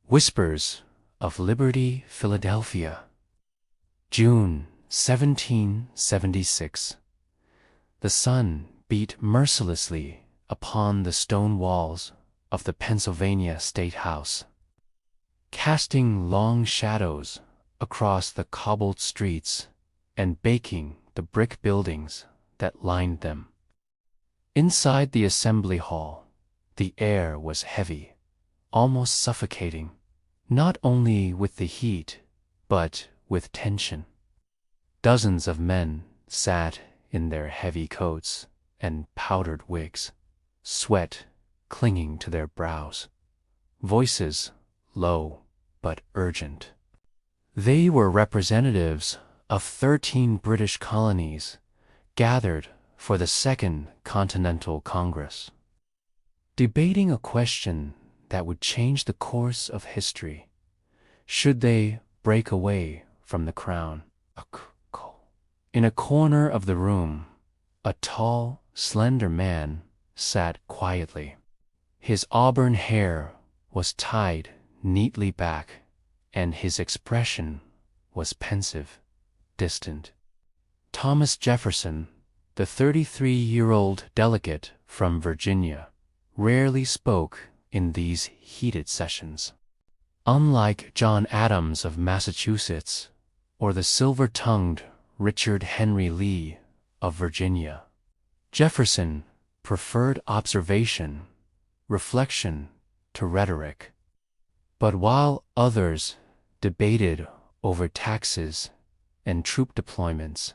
Whispers of Liberty, Philadelphia, June 1776. The sun beat mercilessly upon the stone walls of the Pennsylvania State House, casting long shadows across the cobbled streets and baking the brick buildings that lined them. Inside the Assembly Hall, the air was heavy, almost suffocating, not only with the heat, but with tension. Dozens of men sat in their heavy coats and powdered wigs, sweat clinging to their brows, voices low but urgent. They were representatives of 13 British colonies gathered for the Second Continental Congress, debating a question that would change the course of history. Should they break away from the crown? In a corner of the room, a tall, slender man sat quietly. His auburn hair was tied neatly back, and his expression was pensive, distant. Thomas Jefferson, the 33-year-old delegate from Virginia, rarely spoke in these heated sessions. Unlike John Adams of Massachusetts or the silver-tongued Richard Henry Lee of Virginia, Jefferson preferred observation, reflection to rhetoric. But while others debated over taxes and troop deployments,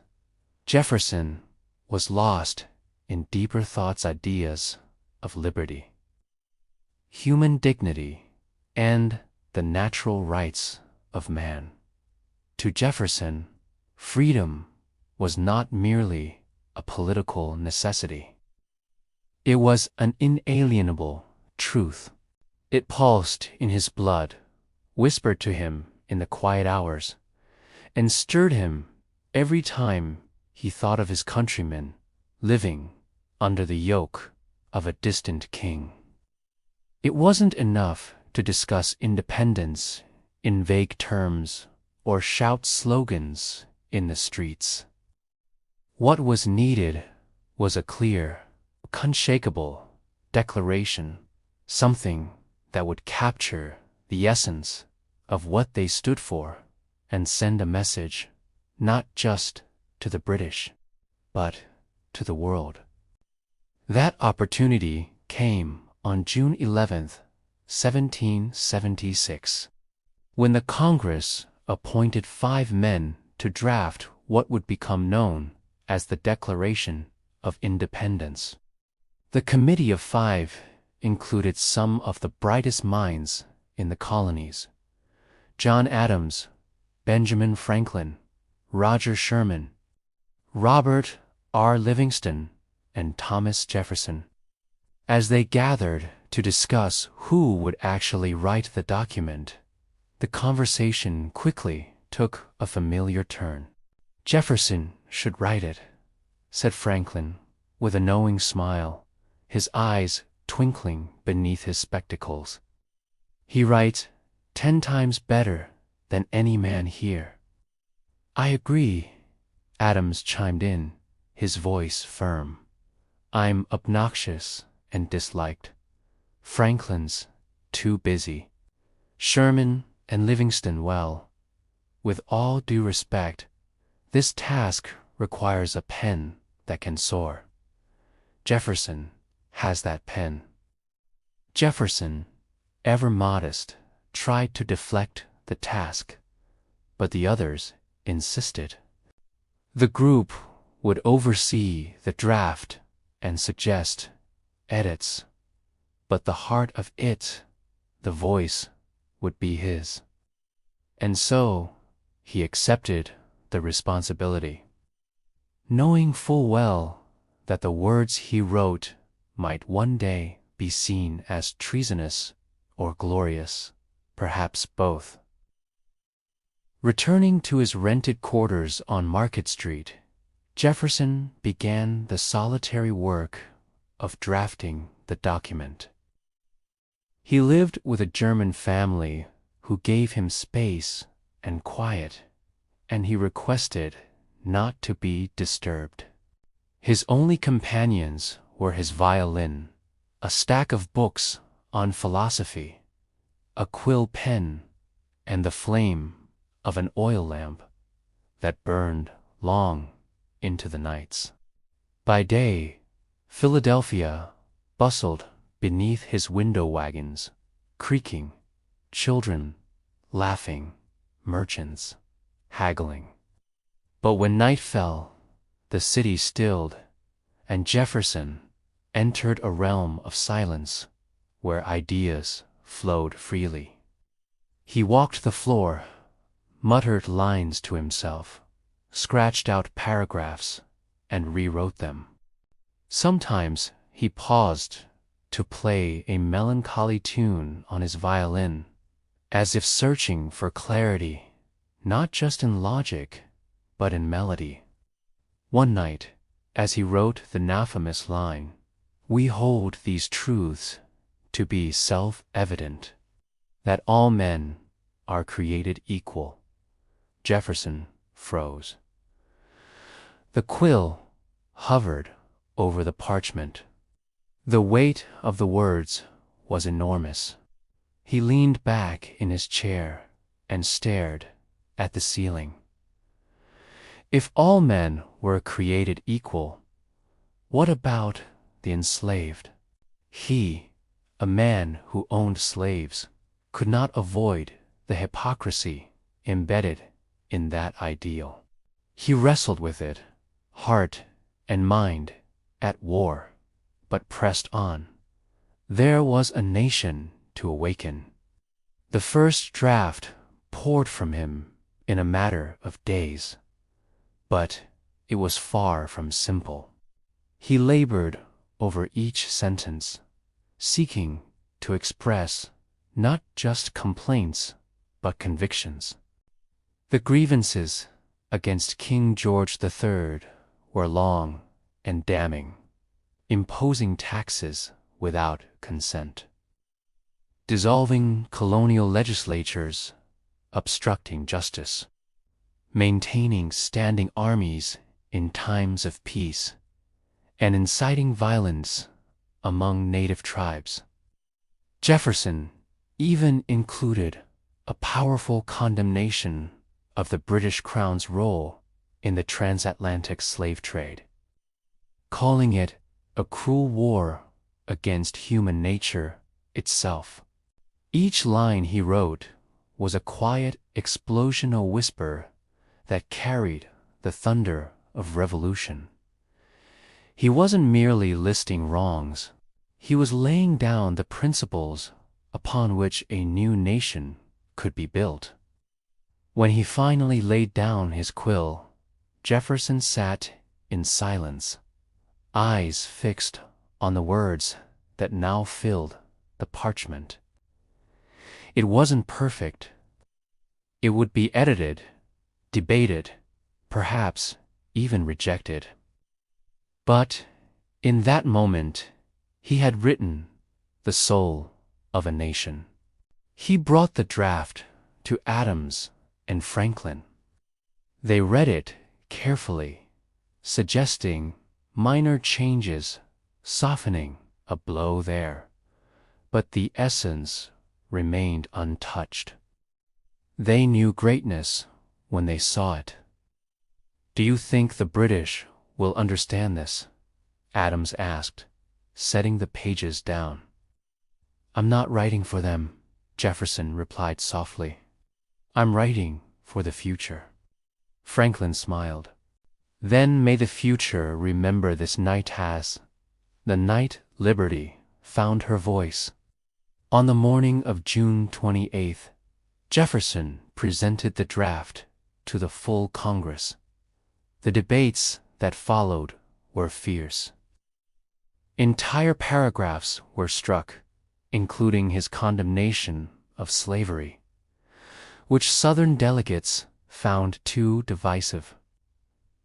Jefferson was lost in deeper thoughts, ideas of liberty, human dignity, and the natural rights of man. To Jefferson, freedom was not merely a political necessity. It was an inalienable truth. It pulsed in his blood, whispered to him in the quiet hours, and stirred him every time he thought of his countrymen living under the yoke of a distant king. It wasn't enough to discuss independence in vague terms or shout slogans in the streets. What was needed was a clear, unshakable declaration, something that would capture the essence of what they stood for and send a message not just to the British, but to the world. That opportunity came on June 11th, 1776, when the Congress appointed 5 men to draft what would become known as the Declaration of Independence. The Committee of 5 included some of the brightest minds in the colonies: John Adams, Benjamin Franklin, Roger Sherman, Robert R. Livingston, and Thomas Jefferson. As they gathered to discuss who would actually write the document, the conversation quickly took a familiar turn. "Jefferson should write it," said Franklin, with a knowing smile, his eyes twinkling beneath his spectacles. "He writes 10 times better than any man here." "I agree," Adams chimed in, his voice firm. "I'm obnoxious and disliked. Franklin's too busy. Sherman and Livingston, well, with all due respect, this task requires a pen that can soar. Jefferson has that pen." Jefferson, ever modest, tried to deflect the task, but the others insisted. The group would oversee the draft and suggest edits, but the heart of it, the voice, would be his. And so he accepted the responsibility, knowing full well that the words he wrote might one day be seen as treasonous or glorious, perhaps both. Returning to his rented quarters on Market Street, Jefferson began the solitary work of drafting the document. He lived with a German family who gave him space and quiet, and he requested not to be disturbed. His only companions were his violin, a stack of books on philosophy, a quill pen, and the flame of an oil lamp that burned long into the nights. By day, Philadelphia bustled beneath his window wagons, creaking, children laughing, merchants haggling. But when night fell, the city stilled, and Jefferson entered a realm of silence where ideas flowed freely. He walked the floor, muttered lines to himself, scratched out paragraphs, and rewrote them. Sometimes he paused to play a melancholy tune on his violin, as if searching for clarity, not just in logic, but in melody. One night, as he wrote the infamous line, "We hold these truths to be self-evident, that all men are created equal," Jefferson froze. The quill hovered over the parchment. The weight of the words was enormous. He leaned back in his chair and stared at the ceiling. If all men were created equal, what about the enslaved? He, a man who owned slaves, could not avoid the hypocrisy embedded in that ideal. He wrestled with it, heart and mind at war, but pressed on. There was a nation to awaken. The first draft poured from him in a matter of days, but it was far from simple. He labored over each sentence, seeking to express not just complaints, but convictions. The grievances against King George III were long and damning, imposing taxes without consent, dissolving colonial legislatures, obstructing justice, maintaining standing armies in times of peace, and inciting violence among native tribes. Jefferson even included a powerful condemnation of the British Crown's role in the transatlantic slave trade, calling it a cruel war against human nature itself. Each line he wrote was a quiet explosional whisper that carried the thunder of revolution. He wasn't merely listing wrongs, he was laying down the principles upon which a new nation could be built. When he finally laid down his quill, Jefferson sat in silence, eyes fixed on the words that now filled the parchment. It wasn't perfect. It would be edited, debated, perhaps even rejected. But in that moment, he had written the soul of a nation. He brought the draft to Adams and Franklin. They read it carefully, suggesting minor changes, softening a blow there, but the essence remained untouched. They knew greatness when they saw it. "Do you think the British will understand this?" Adams asked, setting the pages down. "I'm not writing for them," Jefferson replied softly. "I'm writing for the future." Franklin smiled. "Then may the future remember this night as the night liberty found her voice." On the morning of June 28th, Jefferson presented the draft to the full Congress. The debates that followed were fierce. Entire paragraphs were struck, including his condemnation of slavery, which Southern delegates found too divisive.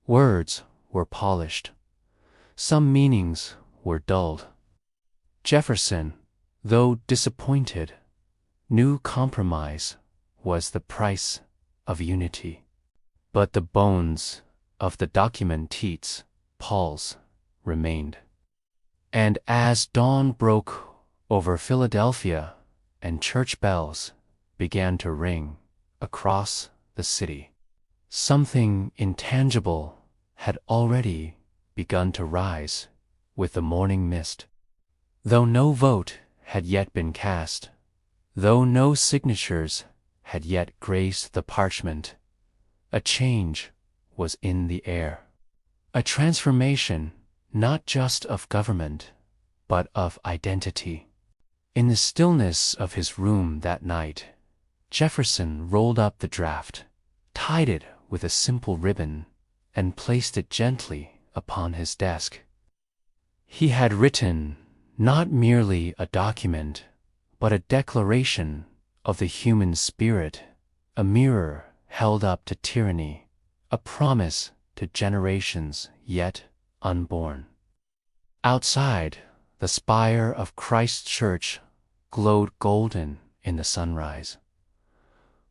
Words were polished. Some meanings were dulled. Jefferson, though disappointed, knew compromise was the price of unity. But the bones of the document Tietz, Paul's, remained. And as dawn broke over Philadelphia and church bells began to ring across the city, something intangible had already begun to rise with the morning mist. Though no vote had yet been cast, though no signatures had yet graced the parchment, a change was in the air. A transformation not just of government, but of identity. In the stillness of his room that night, Jefferson rolled up the draft, tied it with a simple ribbon, and placed it gently upon his desk. He had written not merely a document, but a declaration of the human spirit, a mirror held up to tyranny, a promise to generations yet unborn. Outside, the spire of Christ Church glowed golden in the sunrise.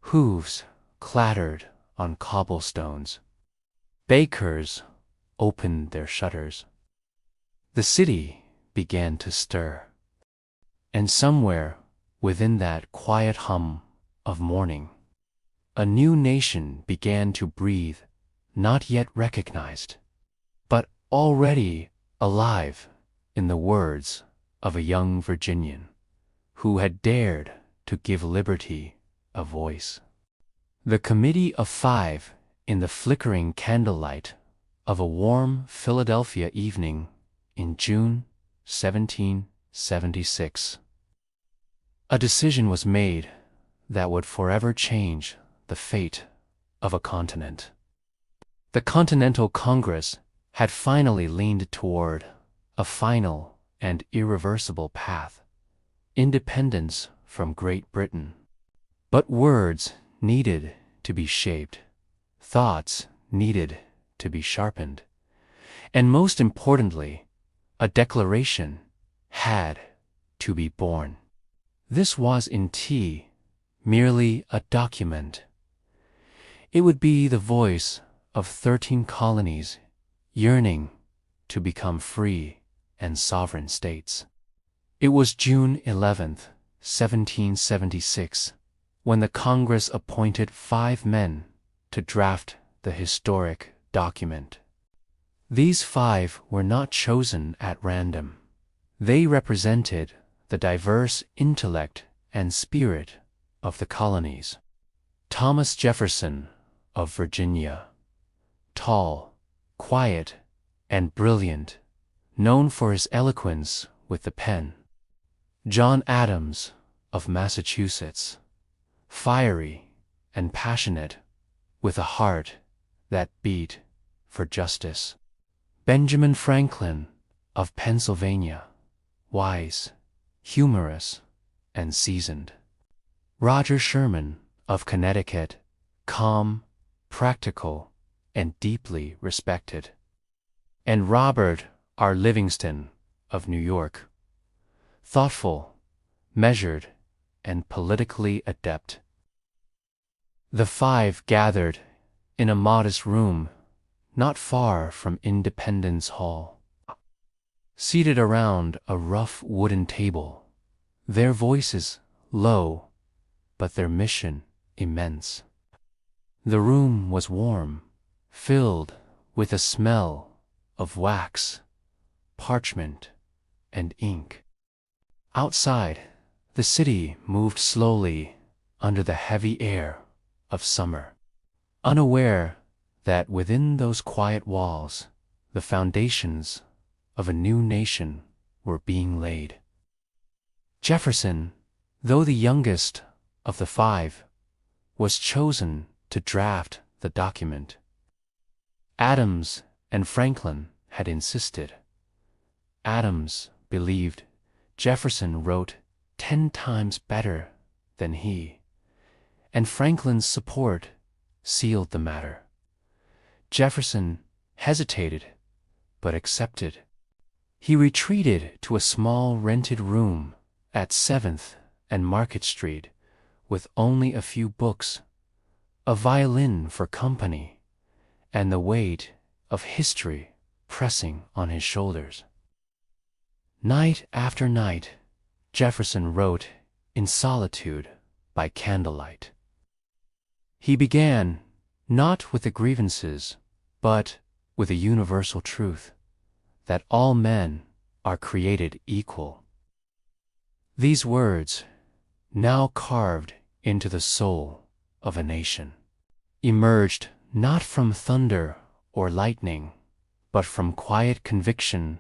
Hooves clattered on cobblestones. Bakers opened their shutters. The city began to stir. And somewhere within that quiet hum of morning, a new nation began to breathe, not yet recognized, but already alive in the words of a young Virginian who had dared to give liberty a voice. The Committee of Five, in the flickering candlelight of a warm Philadelphia evening in June 1776. A decision was made that would forever change the fate of a continent. The Continental Congress had finally leaned toward a final and irreversible path, independence from Great Britain. But words needed to be shaped, thoughts needed to be sharpened, and most importantly, a declaration had to be born. This was in T merely a document. It would be the voice of 13 colonies yearning to become free and sovereign states. It was June 11th, 1776, when the Congress appointed 5 men to draft the historic document. These 5 were not chosen at random. They represented the diverse intellect and spirit of the colonies. Thomas Jefferson of Virginia, tall, quiet, and brilliant, known for his eloquence with the pen. John Adams of Massachusetts, fiery and passionate, with a heart that beat for justice. Benjamin Franklin of Pennsylvania, wise, humorous, and seasoned. Roger Sherman of Connecticut, calm, practical, and deeply respected. And Robert R. Livingston of New York, thoughtful, measured, and politically adept. The 5 gathered in a modest room not far from Independence Hall. Seated around a rough wooden table, their voices low, but their mission immense. The room was warm, filled with a smell of wax, parchment, and ink. Outside, the city moved slowly under the heavy air of summer, unaware that within those quiet walls the foundations of a new nation were being laid. Jefferson, though the youngest of the 5, was chosen to draft the document. Adams and Franklin had insisted. Adams believed Jefferson wrote 10 times better than he, and Franklin's support sealed the matter. Jefferson hesitated, but accepted. He retreated to a small rented room at 7th and Market Street, with only a few books, a violin for company, and the weight of history pressing on his shoulders. Night after night, Jefferson wrote in solitude by candlelight. He began not with the grievances, but with a universal truth, that all men are created equal. These words, now carved into the soul of a nation, emerged not from thunder or lightning, but from quiet conviction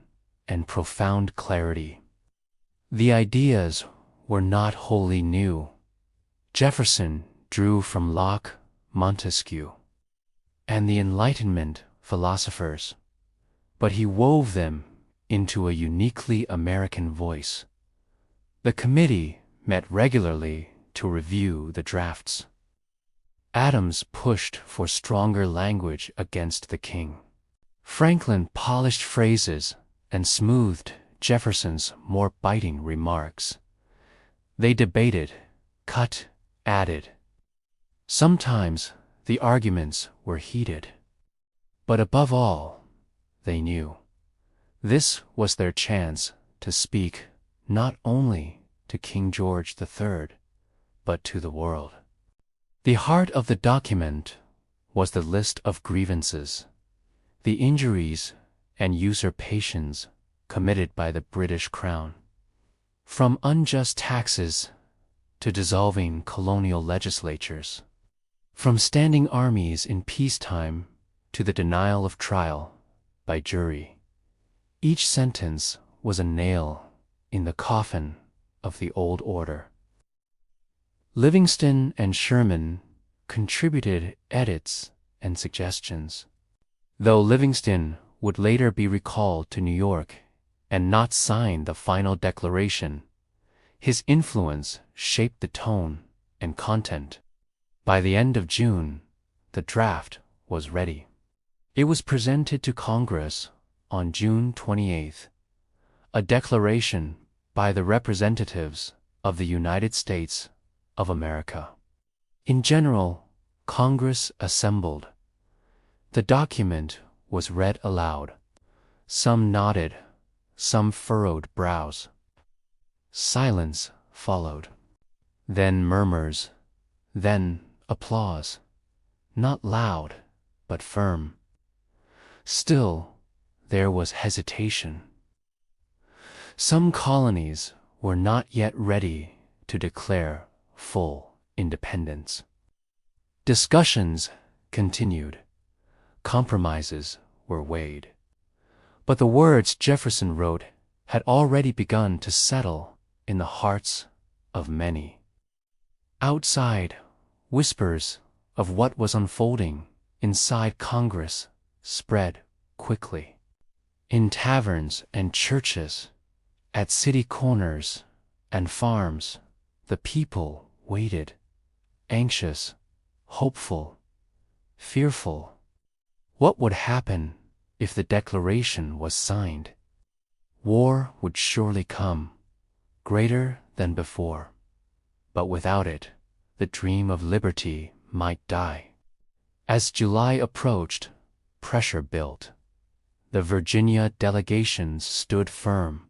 and profound clarity. The ideas were not wholly new. Jefferson drew from Locke, Montesquieu, and the Enlightenment philosophers, but he wove them into a uniquely American voice. The committee met regularly to review the drafts. Adams pushed for stronger language against the king. Franklin polished phrases and smoothed Jefferson's more biting remarks. They debated, cut, added. Sometimes the arguments were heated. But above all, they knew this was their chance to speak not only to King George III, but to the world. The heart of the document was the list of grievances, the injuries and usurpations committed by the British Crown, from unjust taxes to dissolving colonial legislatures, from standing armies in peacetime to the denial of trial by jury. Each sentence was a nail in the coffin of the old order. Livingston and Sherman contributed edits and suggestions. Though Livingston would later be recalled to New York and not sign the final declaration, his influence shaped the tone and content. By the end of June, the draft was ready. It was presented to Congress on June 28th, a declaration by the representatives of the United States of America. In general, Congress assembled. The document was read aloud. Some nodded, some furrowed brows. Silence followed. Then murmurs, then applause, not loud, but firm. Still, there was hesitation. Some colonies were not yet ready to declare full independence. Discussions continued. Compromises were weighed. But the words Jefferson wrote had already begun to settle in the hearts of many. Outside, whispers of what was unfolding inside Congress spread quickly. In taverns and churches, at city corners and farms, the people waited, anxious, hopeful, fearful. What would happen if the declaration was signed? War would surely come, greater than before. But without it, the dream of liberty might die. As July approached, pressure built. The Virginia delegations stood firm.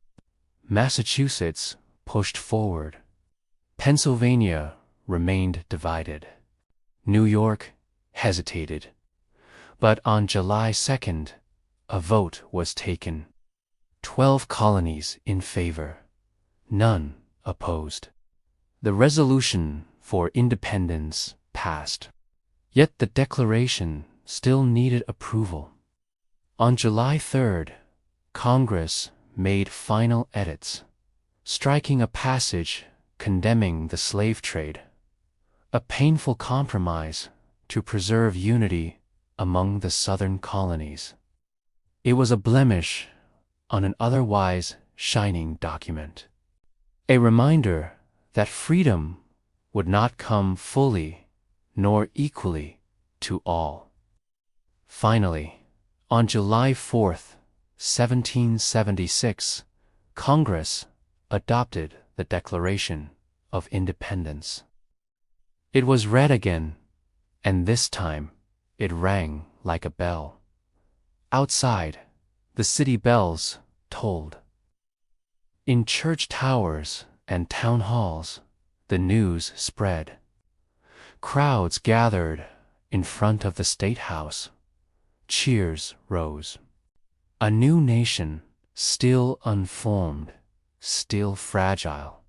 Massachusetts pushed forward. Pennsylvania remained divided. New York hesitated. But on July 2nd, a vote was taken. 12 colonies in favor, none opposed. The resolution for independence passed. Yet the declaration still needed approval. On July 3rd, Congress made final edits, striking a passage condemning the slave trade, a painful compromise to preserve unity among the southern colonies. It was a blemish on an otherwise shining document, a reminder that freedom would not come fully nor equally to all. Finally, on July 4th, 1776, Congress adopted the Declaration of Independence. It was read again, and this time it rang like a bell. Outside, the city bells tolled. In church towers and town halls, the news spread. Crowds gathered in front of the State House. Cheers rose. A new nation, still unformed, still fragile,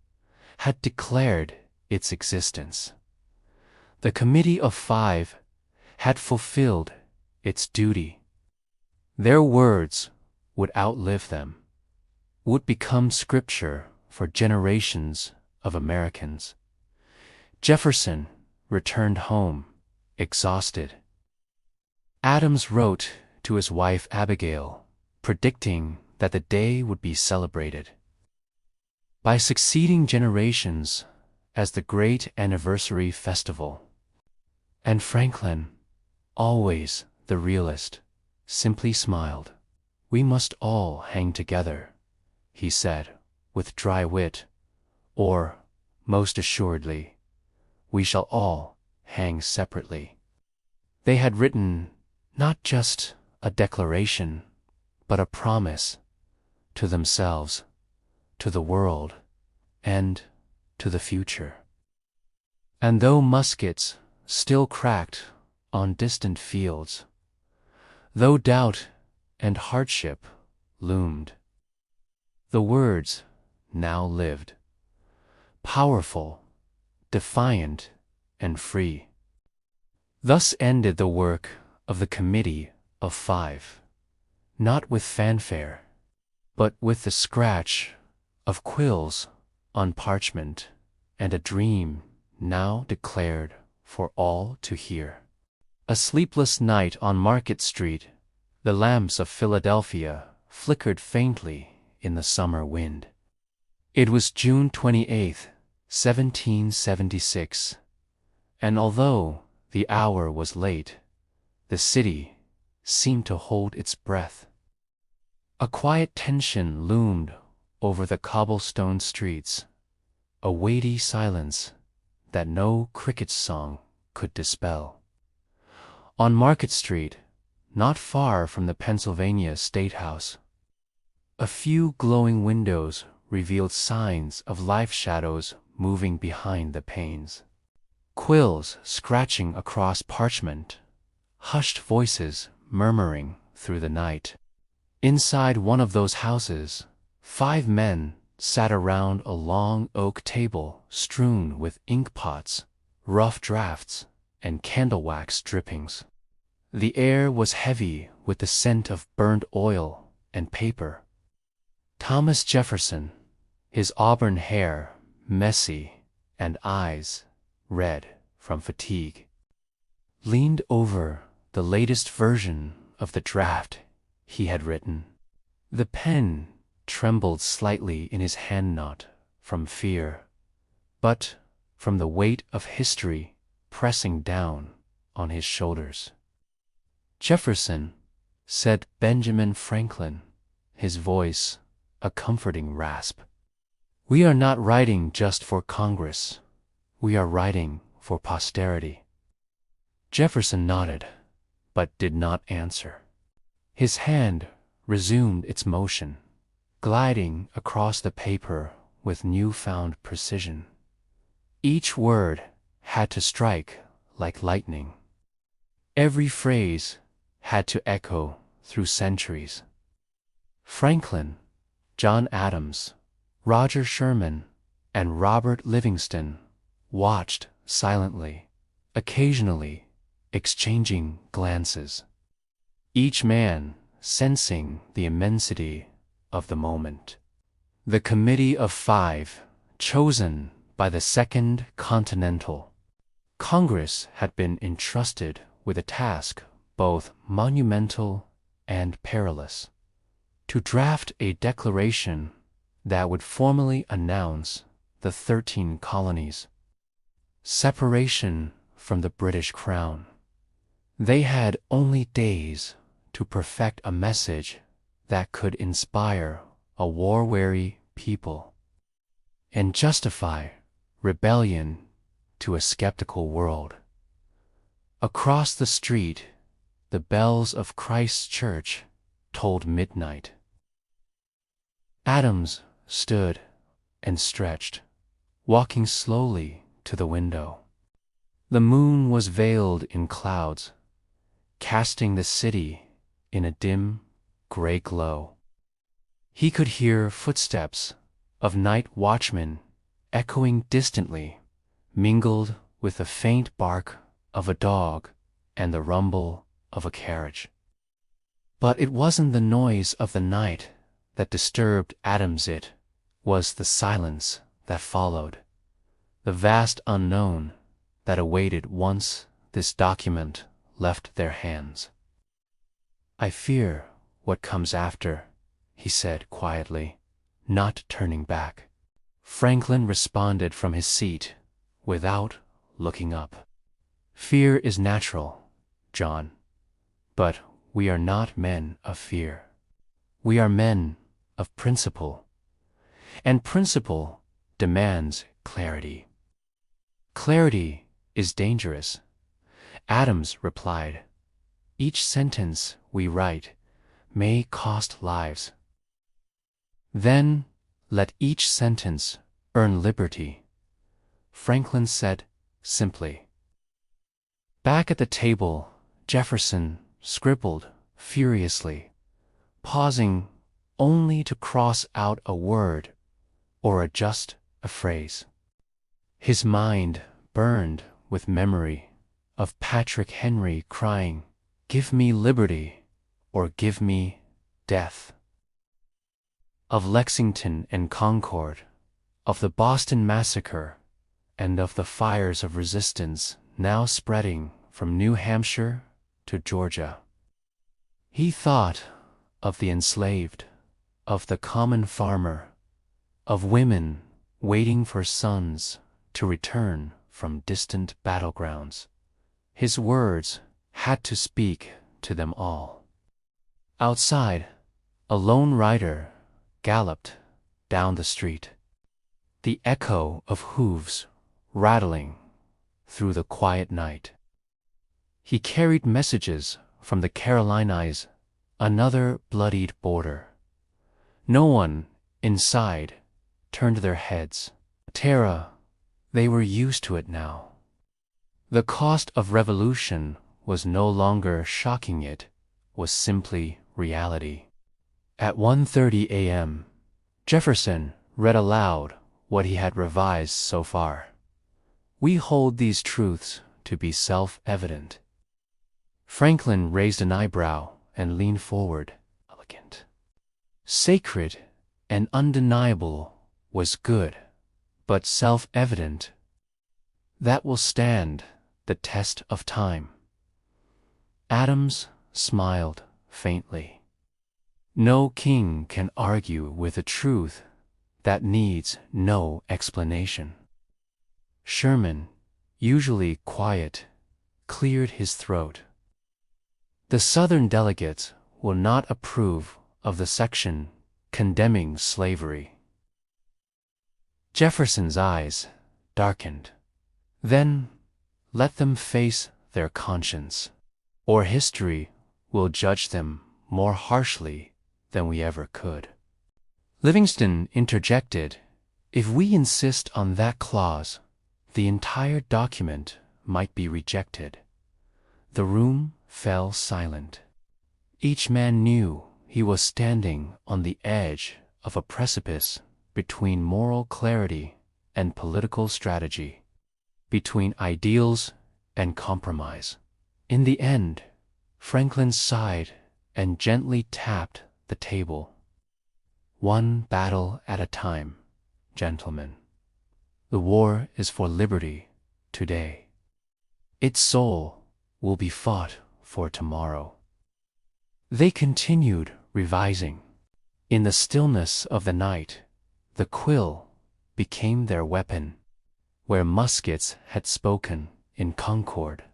had declared its existence. The Committee of Five had fulfilled its duty. Their words would outlive them, would become scripture for generations of Americans. Jefferson returned home, exhausted. Adams wrote to his wife Abigail, predicting that the day would be celebrated by succeeding generations as the great anniversary festival. And Franklin, always the realist, simply smiled. "We must all hang together," he said, with dry wit, or, most assuredly, "we shall all hang separately." They had written not just a declaration, but a promise to themselves, to the world, and to the future. And though muskets still cracked on distant fields, though doubt and hardship loomed, the words now lived, powerful, defiant, and free. Thus ended the work of the Committee of Five, not with fanfare, but with the scratch of quills on parchment and a dream now declared for all to hear. A sleepless night on Market Street, the lamps of Philadelphia flickered faintly in the summer wind. It was June 28th, 1776, and although the hour was late, the city seemed to hold its breath. A quiet tension loomed over the cobblestone streets, a weighty silence that no cricket song could dispel. On Market Street, not far from the Pennsylvania State House, a few glowing windows revealed signs of life shadows moving behind the panes. Quills scratching across parchment, hushed voices murmuring through the night. Inside one of those houses, 5 men sat around a long oak table strewn with ink pots, rough drafts, and candle wax drippings. The air was heavy with the scent of burnt oil and paper. Thomas Jefferson, his auburn hair messy and eyes red from fatigue, leaned over the latest version of the draft he had written. The pen trembled slightly in his hand, not from fear, but from the weight of history pressing down on his shoulders. "Jefferson," said Benjamin Franklin, his voice a comforting rasp, "we are not writing just for Congress. We are writing for posterity." Jefferson nodded, but did not answer. His hand resumed its motion, gliding across the paper with newfound precision. Each word had to strike like lightning. Every phrase had to echo through centuries. Franklin, John Adams, Roger Sherman, and Robert Livingston watched silently, occasionally exchanging glances, each man sensing the immensity of the moment. The Committee of Five, chosen by the Second Continental Congress, had been entrusted with a task both monumental and perilous: to draft a declaration that would formally announce the 13 colonies' separation from the British Crown. They had only days to perfect a message that could inspire a war-weary people and justify rebellion to a skeptical world. Across the street, the bells of Christ's church tolled midnight. Adams stood and stretched, walking slowly to the window. The moon was veiled in clouds, casting the city in a dim, gray glow. He could hear footsteps of night watchmen echoing distantly, mingled with the faint bark of a dog and the rumble of a carriage. But it wasn't the noise of the night that disturbed Adams, it was the silence that followed, the vast unknown that awaited once this document left their hands. "I fear what comes after," he said quietly, not turning back. Franklin responded from his seat without looking up. "Fear is natural, John, but we are not men of fear. We are men of principle, and principle demands clarity." "Clarity is dangerous," Adams replied. "Each sentence we write may cost lives." "Then let each sentence earn liberty," Franklin said simply. Back at the table, Jefferson scribbled furiously, pausing only to cross out a word or adjust a phrase. His mind burned with memory of Patrick Henry crying, "Give me liberty or give me death," of Lexington and Concord, of the Boston Massacre, and of the fires of resistance now spreading from New Hampshire to Georgia. He thought of the enslaved, of the common farmer, of women waiting for sons to return from distant battlegrounds. His words had to speak to them all. Outside, a lone rider galloped down the street, the echo of hooves rattling through the quiet night. He carried messages from the Carolinas, another bloodied border. No one inside turned their heads. Terror, they were used to it now. The cost of revolution was no longer shocking, it was simply reality. At 1:30 a.m., Jefferson read aloud what he had revised so far. "We hold these truths to be self-evident." Franklin raised an eyebrow and leaned forward, elegant. "Sacred and undeniable was good, but self-evident, that will stand the test of time." Adams smiled faintly. "No king can argue with a truth that needs no explanation." Sherman, usually quiet, cleared his throat. "The Southern delegates will not approve of the section condemning slavery." Jefferson's eyes darkened. "Then let them face their conscience, or history will judge them more harshly than we ever could." Livingston interjected, "If we insist on that clause, the entire document might be rejected." The room fell silent. Each man knew he was standing on the edge of a precipice between moral clarity and political strategy, between ideals and compromise. In the end, Franklin sighed and gently tapped the table. "One battle at a time, gentlemen. The war is for liberty today. Its soul will be fought for tomorrow." They continued revising. In the stillness of the night, the quill became their weapon. Where muskets had spoken in Concord,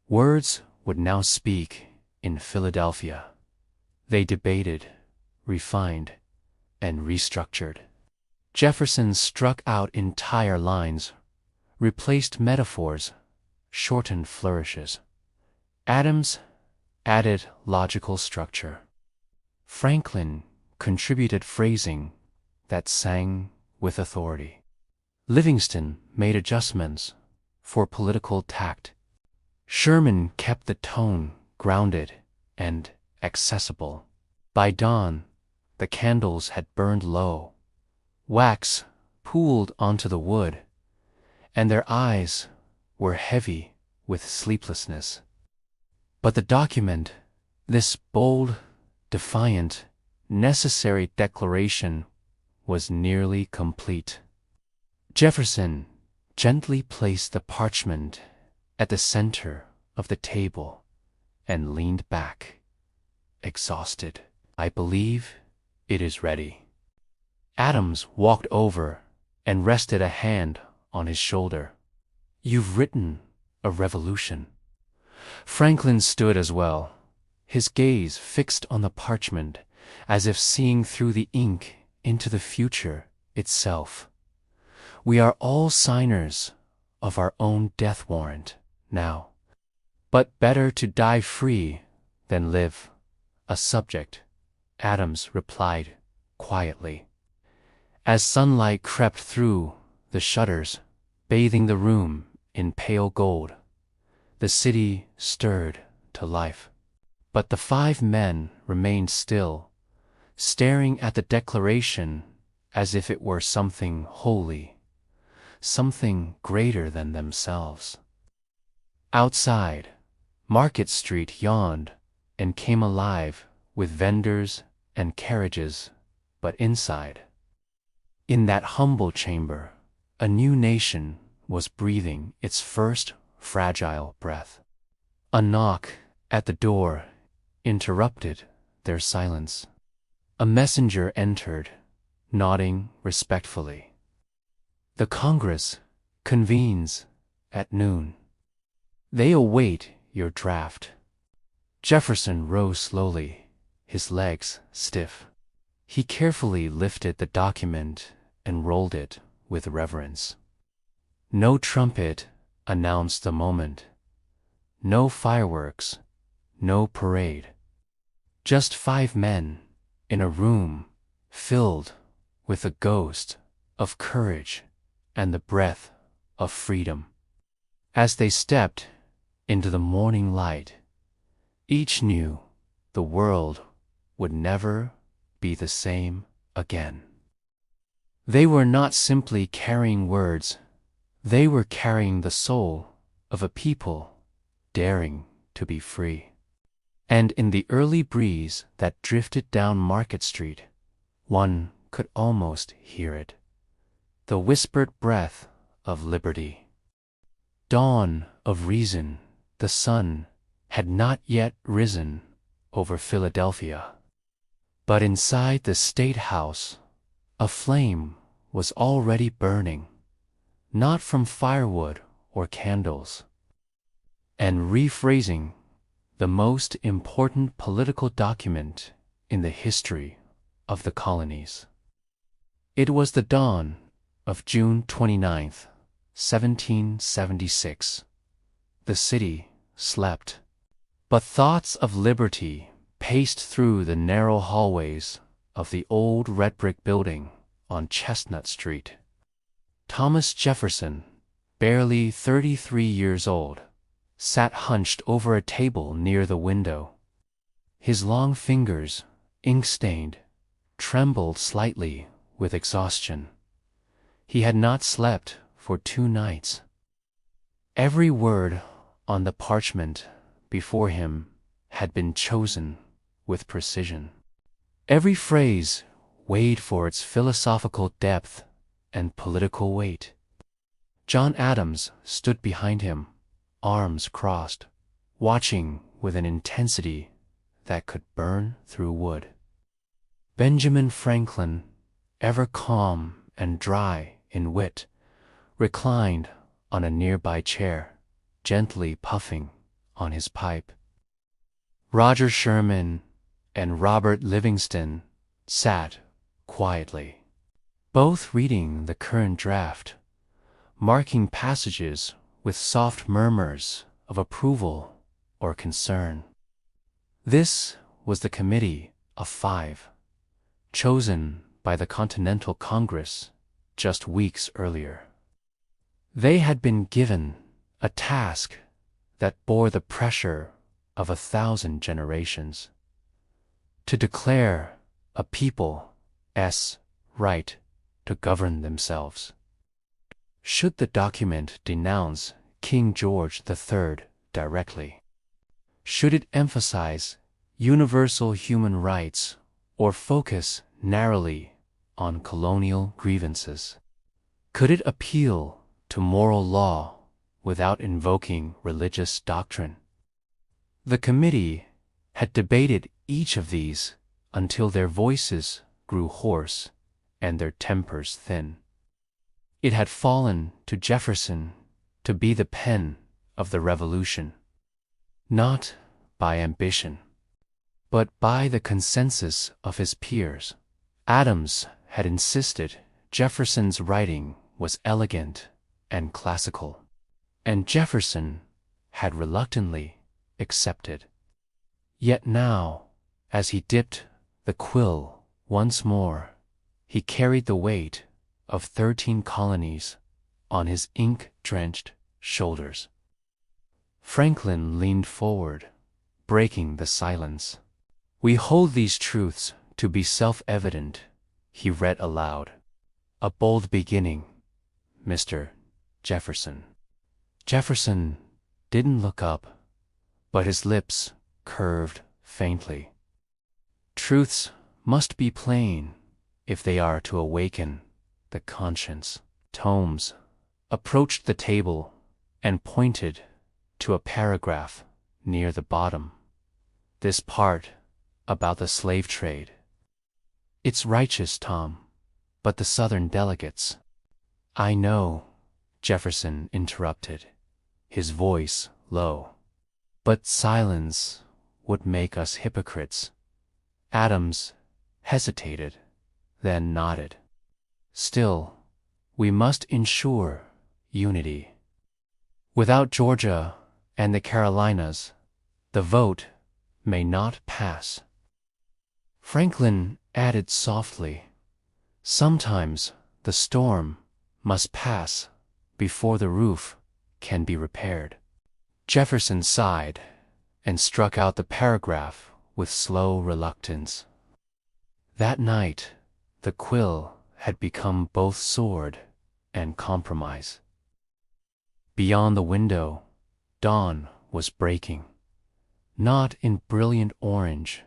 words would now speak in Philadelphia. They debated, refined, and restructured. Jefferson struck out entire lines, replaced metaphors, shortened flourishes. Adams added logical structure. Franklin contributed phrasing that sang with authority. Livingston made adjustments for political tact. Sherman kept the tone grounded and accessible. By dawn, the candles had burned low. Wax pooled onto the wood, and their eyes were heavy with sleeplessness. But the document, this bold, defiant, necessary declaration, was nearly complete. Jefferson gently placed the parchment at the center of the table and leaned back, exhausted. "I believe it is ready." Adams walked over and rested a hand on his shoulder. "You've written a revolution." Franklin stood as well, his gaze fixed on the parchment, as if seeing through the ink into the future itself. "We are all signers of our own death warrant now. But better to die free than live a subject," Adams replied quietly. As sunlight crept through the shutters, bathing the room in pale gold, the city stirred to life. But the five men remained still, staring at the declaration as if it were something holy, something greater than themselves. Outside, Market Street yawned and came alive with vendors and carriages, but inside, in that humble chamber, a new nation was breathing its first fragile breath. A knock at the door interrupted their silence. A messenger entered, nodding respectfully. "The Congress convenes at noon. They await your draft." Jefferson rose slowly, his legs stiff. He carefully lifted the document and rolled it with reverence. No trumpet announced the moment. No fireworks, no parade. Just five men in a room filled with the ghost of courage and the breath of freedom. As they stepped into the morning light, each knew the world would never be the same again. They were not simply carrying words, they were carrying the soul of a people daring to be free. And in the early breeze that drifted down Market Street, one could almost hear it, the whispered breath of liberty. Dawn of reason, the sun had not yet risen over Philadelphia. But inside the State House, a flame was already burning, not from firewood or candles. And rephrasing the most important political document in the history of the colonies. It was the dawn of June 29th, 1776. The city slept, but thoughts of liberty paced through the narrow hallways of the old red brick building on Chestnut Street. Thomas Jefferson, barely 33 years old, sat hunched over a table near the window. His long fingers, ink-stained, trembled slightly with exhaustion. He had not slept for 2 nights. Every word on the parchment before him had been chosen with precision. Every phrase weighed for its philosophical depth and political weight. John Adams stood behind him, arms crossed, watching with an intensity that could burn through wood. Benjamin Franklin, ever calm and dry in wit, reclined on a nearby chair, gently puffing on his pipe. Roger Sherman and Robert Livingston sat quietly, both reading the current draft, marking passages with soft murmurs of approval or concern. This was the Committee of Five, chosen by the Continental Congress just weeks earlier. They had been given a task that bore the pressure of 1,000 generations: to declare a people's right to govern themselves. Should the document denounce King George III directly? Should it emphasize universal human rights or focus narrowly on colonial grievances? Could it appeal to moral law without invoking religious doctrine? The committee had debated each of these until their voices grew hoarse and their tempers thin. It had fallen to Jefferson to be the pen of the Revolution, not by ambition, but by the consensus of his peers. Adams had insisted Jefferson's writing was elegant and classical, and Jefferson had reluctantly accepted. Yet now, as he dipped the quill once more, he carried the weight of 13 colonies on his ink-drenched shoulders. Franklin leaned forward, breaking the silence. "We hold these truths to be self-evident," he read aloud. "A bold beginning, Mr. Jefferson." Jefferson didn't look up, but his lips curved faintly. "Truths must be plain if they are to awaken the conscience." Holmes approached the table and pointed to a paragraph near the bottom. "This part about the slave trade. It's righteous, Tom, but the Southern delegates—" "I know," Jefferson interrupted, his voice low. "But silence would make us hypocrites." Adams hesitated, then nodded. "Still, we must ensure unity. Without Georgia and the Carolinas, the vote may not pass." Franklin added softly, "Sometimes the storm must pass before the roof can be repaired." Jefferson sighed and struck out the paragraph with slow reluctance. That night, the quill had become both sword and compromise. Beyond the window, dawn was breaking, not in brilliant orange,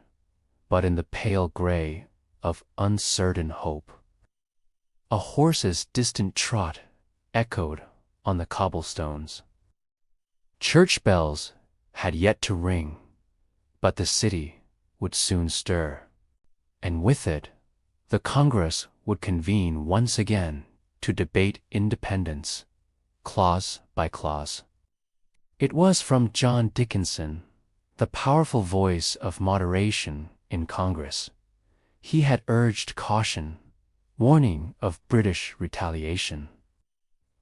but in the pale gray of uncertain hope. A horse's distant trot echoed on the cobblestones. Church bells had yet to ring, but the city would soon stir, and with it, the Congress would convene once again to debate independence, clause by clause. It was from John Dickinson, the powerful voice of moderation in Congress. He had urged caution, warning of British retaliation,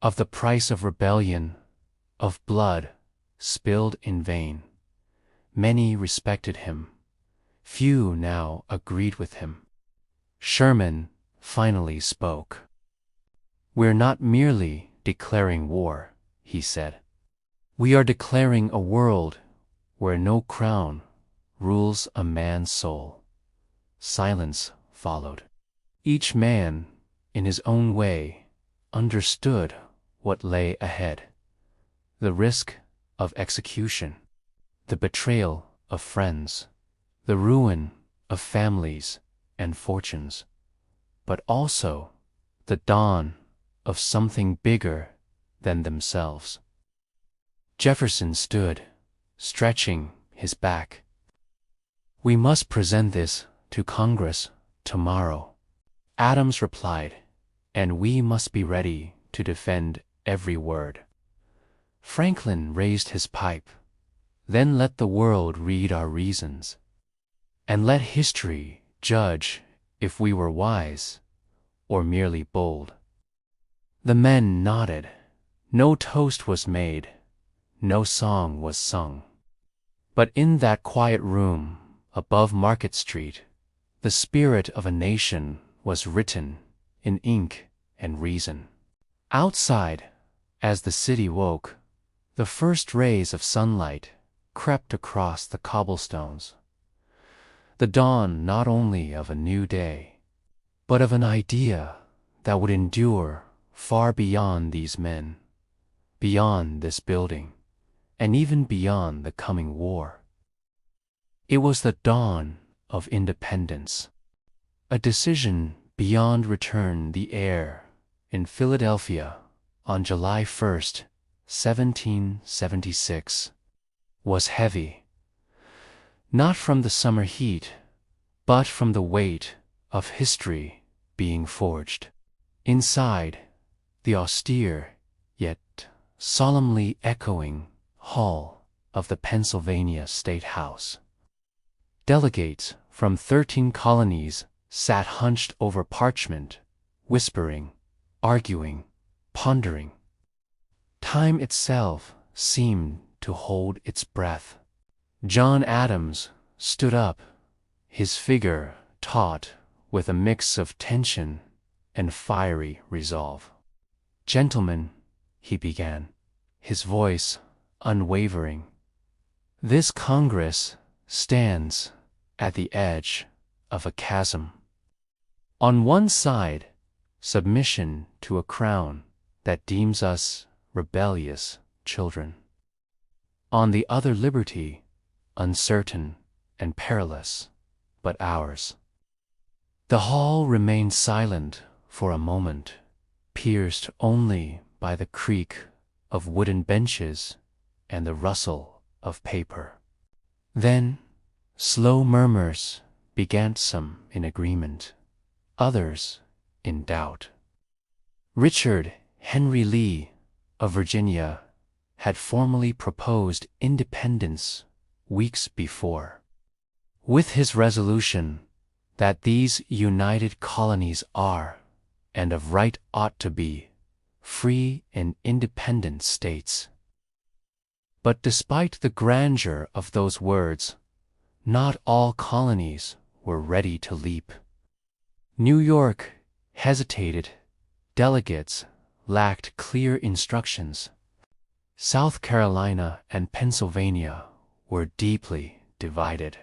of the price of rebellion, of blood spilled in vain. Many respected him. Few now agreed with him. Sherman finally spoke. "We're not merely declaring war," he said. "We are declaring a world where no crown rules a man's soul." Silence followed. Each man, in his own way, understood what lay ahead: the risk of execution, the betrayal of friends, the ruin of families and fortunes, but also the dawn of something bigger than themselves. Jefferson stood, stretching his back. "We must present this to Congress tomorrow." Adams replied, "And we must be ready to defend every word." Franklin raised his pipe. "Then let the world read our reasons, and let history judge if we were wise or merely bold." The men nodded, No toast was made, no song was sung. But in that quiet room above Market Street, the spirit of a nation was written in ink and reason. Outside, as the city woke, the first rays of sunlight crept across the cobblestones. The dawn not only of a new day, but of an idea that would endure far beyond these men, beyond this building, and even beyond the coming war. It was the dawn of independence, a decision beyond return. The air in Philadelphia on July 1st, 1776, was heavy, not from the summer heat, but from the weight of history being forged. Inside the austere yet solemnly echoing hall of the Pennsylvania State House, delegates from 13 colonies sat hunched over parchment, whispering, arguing, pondering. Time itself seemed to hold its breath. John Adams stood up, his figure taut with a mix of tension and fiery resolve. "Gentlemen," he began, his voice unwavering, "this Congress stands at the edge of a chasm. On one side, submission to a crown that deems us rebellious children. On the other, liberty, uncertain and perilous, but ours." The hall remained silent for a moment, pierced only by the creak of wooden benches and the rustle of paper. Then slow murmurs began, some in agreement, others in doubt. Richard Henry Lee of Virginia had formally proposed independence weeks before. With his resolution that these united colonies are, and of right ought to be, free and independent states. But despite the grandeur of those words, not all colonies were ready to leap. New York hesitated, delegates lacked clear instructions. South Carolina and Pennsylvania were deeply divided.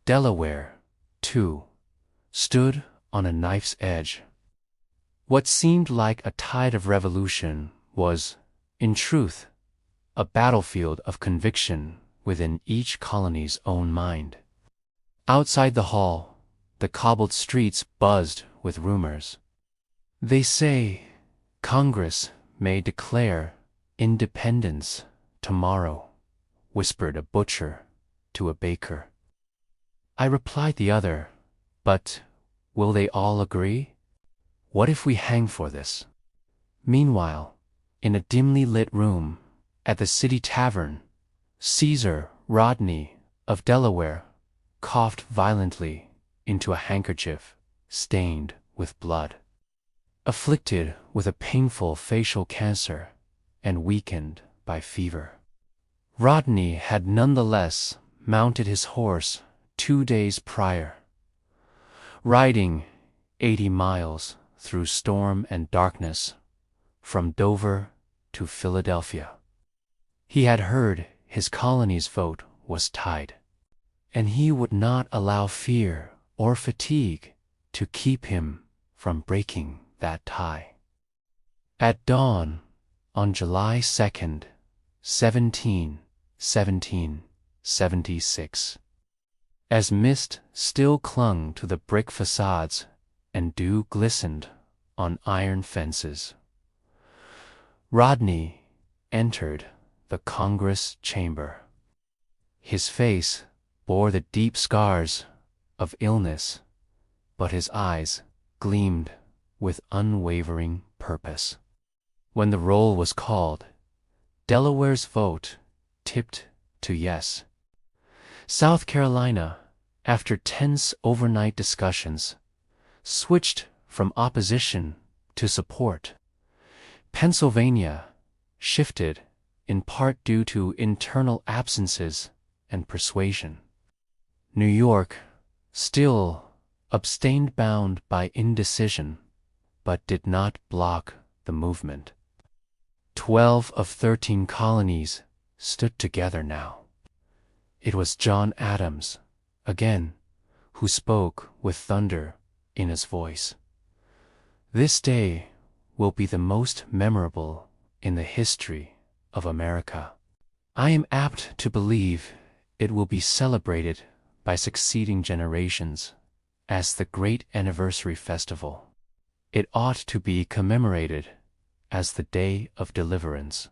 Delaware, too, stood on a knife's edge. What seemed like a tide of revolution was, in truth, a battlefield of conviction within each colony's own mind. Outside the hall, the cobbled streets buzzed with rumors. "They say Congress may declare independence tomorrow," whispered a butcher to a baker. I replied the other, "But will they all agree? What if we hang for this?" Meanwhile, in a dimly lit room at the city tavern, Caesar Rodney of Delaware coughed violently into a handkerchief stained with blood. Afflicted with a painful facial cancer and weakened by fever, Rodney had nonetheless mounted his horse 2 days prior, riding 80 miles through storm and darkness from Dover to Philadelphia. He had heard his colony's vote was tied, and he would not allow fear or fatigue to keep him from breaking that tie. At dawn on July 2nd, 1776, as mist still clung to the brick facades and dew glistened on iron fences, Rodney entered the Congress chamber. His face bore the deep scars of illness, but his eyes gleamed with unwavering purpose. When the roll was called, Delaware's vote tipped to yes. South Carolina, after tense overnight discussions, switched from opposition to support. Pennsylvania shifted, in part due to internal absences and persuasion. New York still abstained, bound by indecision, but did not block the movement. 12 of 13 colonies stood together now. It was John Adams, again, who spoke with thunder in his voice. This day will be the most memorable in the history of America. I am apt to believe it will be celebrated by succeeding generations as the great anniversary festival. It ought to be commemorated as the Day of Deliverance.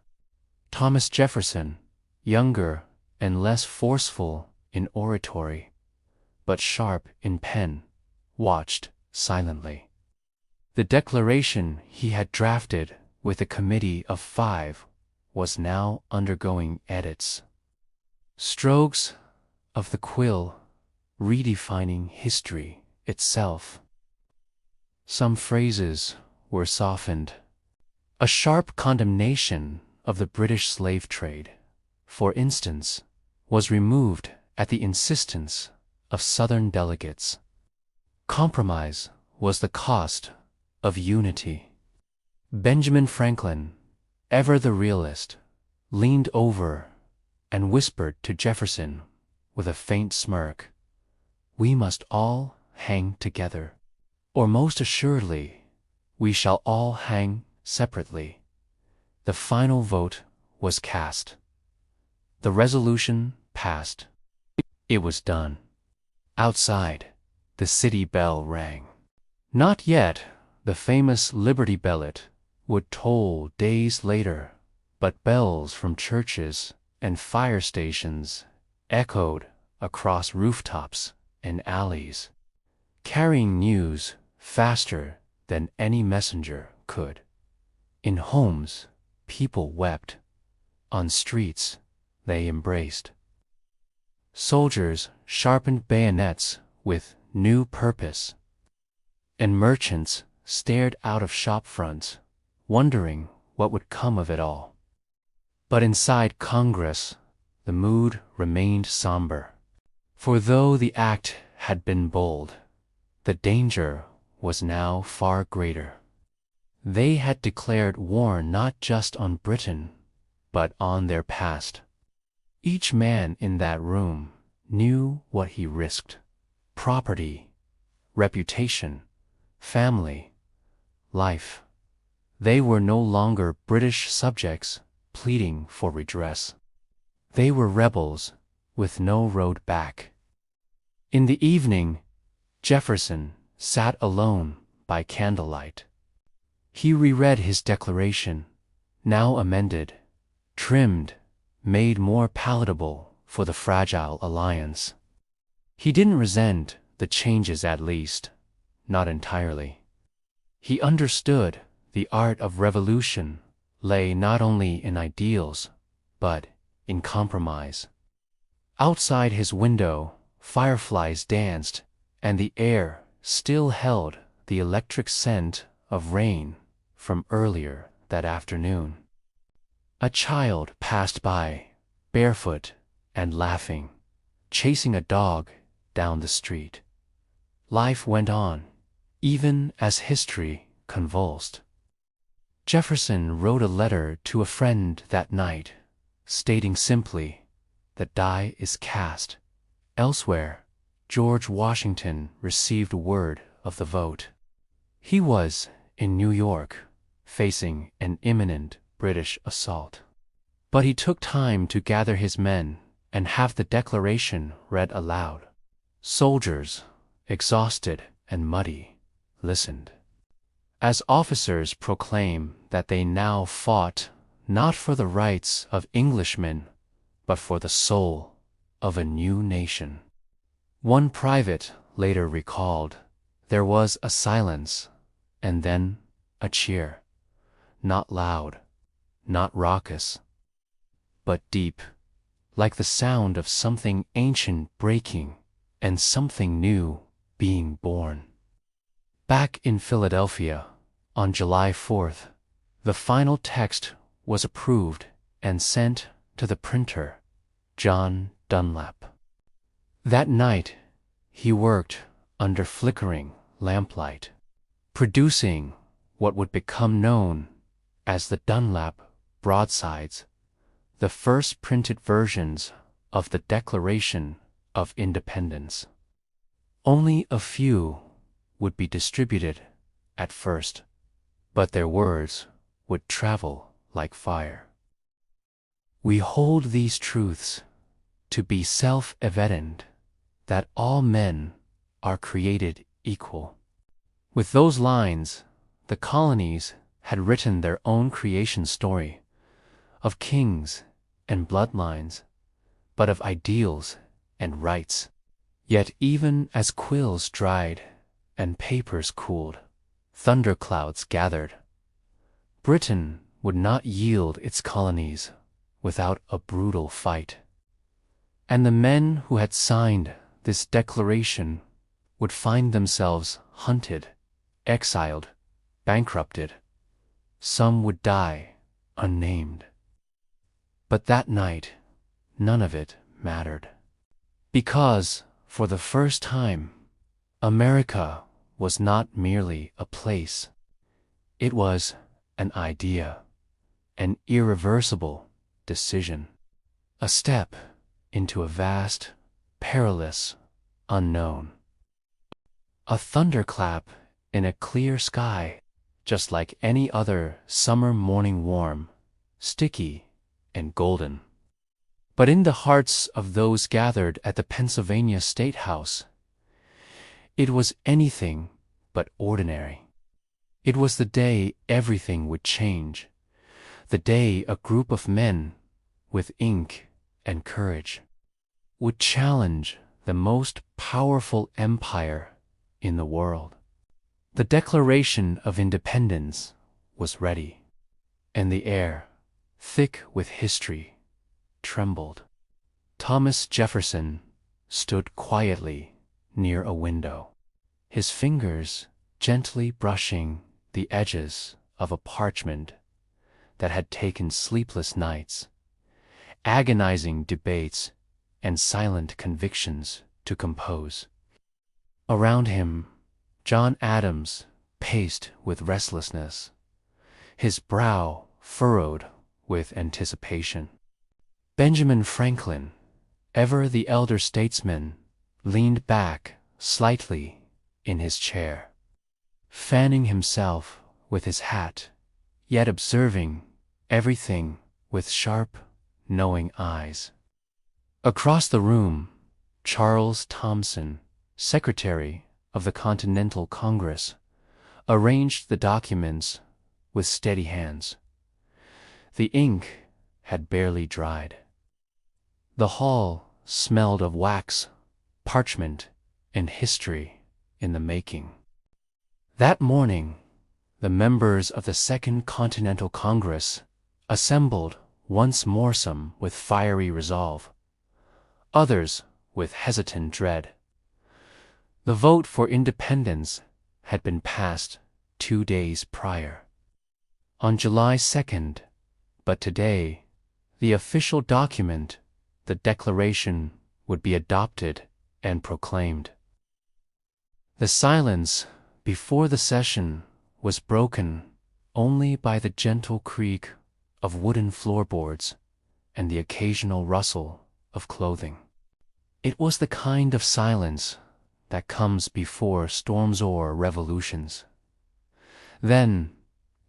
Thomas Jefferson, younger and less forceful in oratory, but sharp in pen, watched silently. The declaration he had drafted with a committee of 5 was now undergoing edits. Strokes of the quill redefining history itself. Some phrases were softened. A sharp condemnation of the British slave trade, for instance, was removed at the insistence of Southern delegates. Compromise was the cost of unity. Benjamin Franklin, ever the realist, leaned over and whispered to Jefferson with a faint smirk, "We must all hang together, or most assuredly we shall all hang separately." The final vote was cast. The resolution passed. It was done. Outside, the city bell rang. Not yet the famous Liberty Bellet would toll days later, but bells from churches and fire stations echoed across rooftops and alleys, carrying news faster than any messenger could. In homes, people wept. On streets, they embraced. Soldiers sharpened bayonets with new purpose, and merchants stared out of shop fronts, wondering what would come of it all. But inside Congress, the mood remained somber. For though the act had been bold, the danger was now far greater. They had declared war not just on Britain, but on their past. Each man in that room knew what he risked: property, reputation, family, life. They were no longer British subjects pleading for redress. They were rebels with no road back. In the evening, Jefferson sat alone by candlelight. He reread his declaration, now amended, trimmed, made more palatable for the fragile alliance. He didn't resent the changes, at least, not entirely. He understood the art of revolution lay not only in ideals, but in compromise. Outside his window, fireflies danced, and the air still held the electric scent of rain from earlier that afternoon. A child passed by, barefoot and laughing, chasing a dog down the street. Life went on, even as history convulsed. Jefferson wrote a letter to a friend that night, stating simply, "The die is cast." Elsewhere, George Washington received word of the vote. He was in New York, facing an imminent British assault. But he took time to gather his men and have the declaration read aloud. Soldiers, exhausted and muddy, listened, as officers proclaim that they now fought not for the rights of Englishmen, but for the soul of a new nation. One private later recalled, "There was a silence, and then a cheer, not loud, not raucous, but deep, like the sound of something ancient breaking and something new being born." Back in Philadelphia, on July 4th, the final text was approved and sent to the printer, John Dunlap. That night, he worked under flickering lamplight, producing what would become known as the Dunlap broadsides, the first printed versions of the Declaration of Independence. Only a few would be distributed at first, but their words would travel like fire. We hold these truths to be self-evident, that all men are created equal. With those lines, the colonies had written their own creation story of kings and bloodlines, but of ideals and rights. Yet even as quills dried and papers cooled, thunderclouds gathered. Britain would not yield its colonies without a brutal fight. And the men who had signed this declaration would find themselves hunted, exiled, bankrupted. Some would die unnamed. But that night, none of it mattered. Because, for the first time, America was not merely a place. It was an idea, an irreversible decision, a step into a vast, perilous unknown. A thunderclap in a clear sky, just like any other summer morning, warm, sticky, and golden. But in the hearts of those gathered at the Pennsylvania State House, it was anything but ordinary. It was the day everything would change, the day a group of men with ink and courage would challenge the most powerful empire in the world. The Declaration of Independence was ready, and the air, thick with history, trembled. Thomas Jefferson stood quietly near a window, his fingers gently brushing the edges of a parchment that had taken sleepless nights, agonizing debates, and silent convictions to compose. Around him, John Adams paced with restlessness, his brow furrowed with anticipation. Benjamin Franklin, ever the elder statesman, leaned back slightly in his chair, fanning himself with his hat, yet observing everything with sharp, knowing eyes. Across the room, Charles Thomson, Secretary of the Continental Congress, arranged the documents with steady hands. The ink had barely dried. The hall smelled of wax, parchment, and history in the making. That morning, the members of the Second Continental Congress assembled, once more, some with fiery resolve, others with hesitant dread. The vote for independence had been passed 2 days prior, on July 2nd, but today, the official document, the Declaration, would be adopted and proclaimed. The silence before the session was broken only by the gentle creak of wooden floorboards and the occasional rustle of clothing. It was the kind of silence that comes before storms or revolutions. Then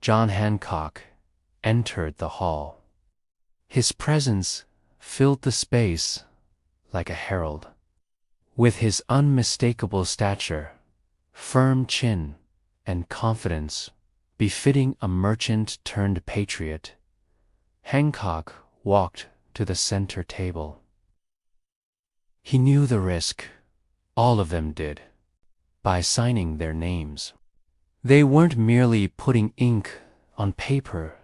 John Hancock entered the hall. His presence filled the space like a herald. With his unmistakable stature, firm chin, and confidence befitting a merchant turned patriot, Hancock walked to the center table. He knew the risk, all of them did, by signing their names. They weren't merely putting ink on paper,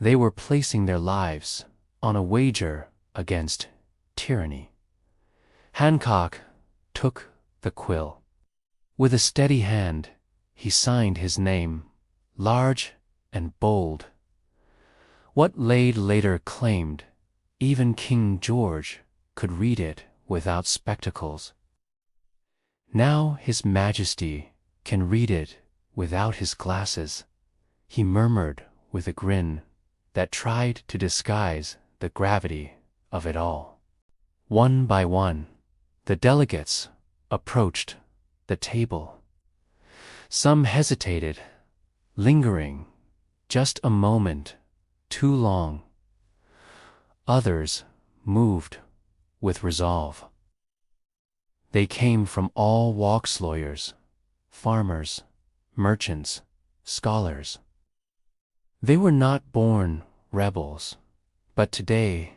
they were placing their lives on a wager against tyranny. Hancock took the quill. With a steady hand, he signed his name, large and bold, What Lade later claimed, even King George could read it without spectacles. Now His Majesty can read it without his glasses, he murmured with a grin that tried to disguise the gravity of it all. One by one, the delegates approached the table. Some hesitated, lingering just a moment too long. Others moved with resolve. They came from all walks: lawyers, farmers, merchants, scholars. They were not born rebels, but today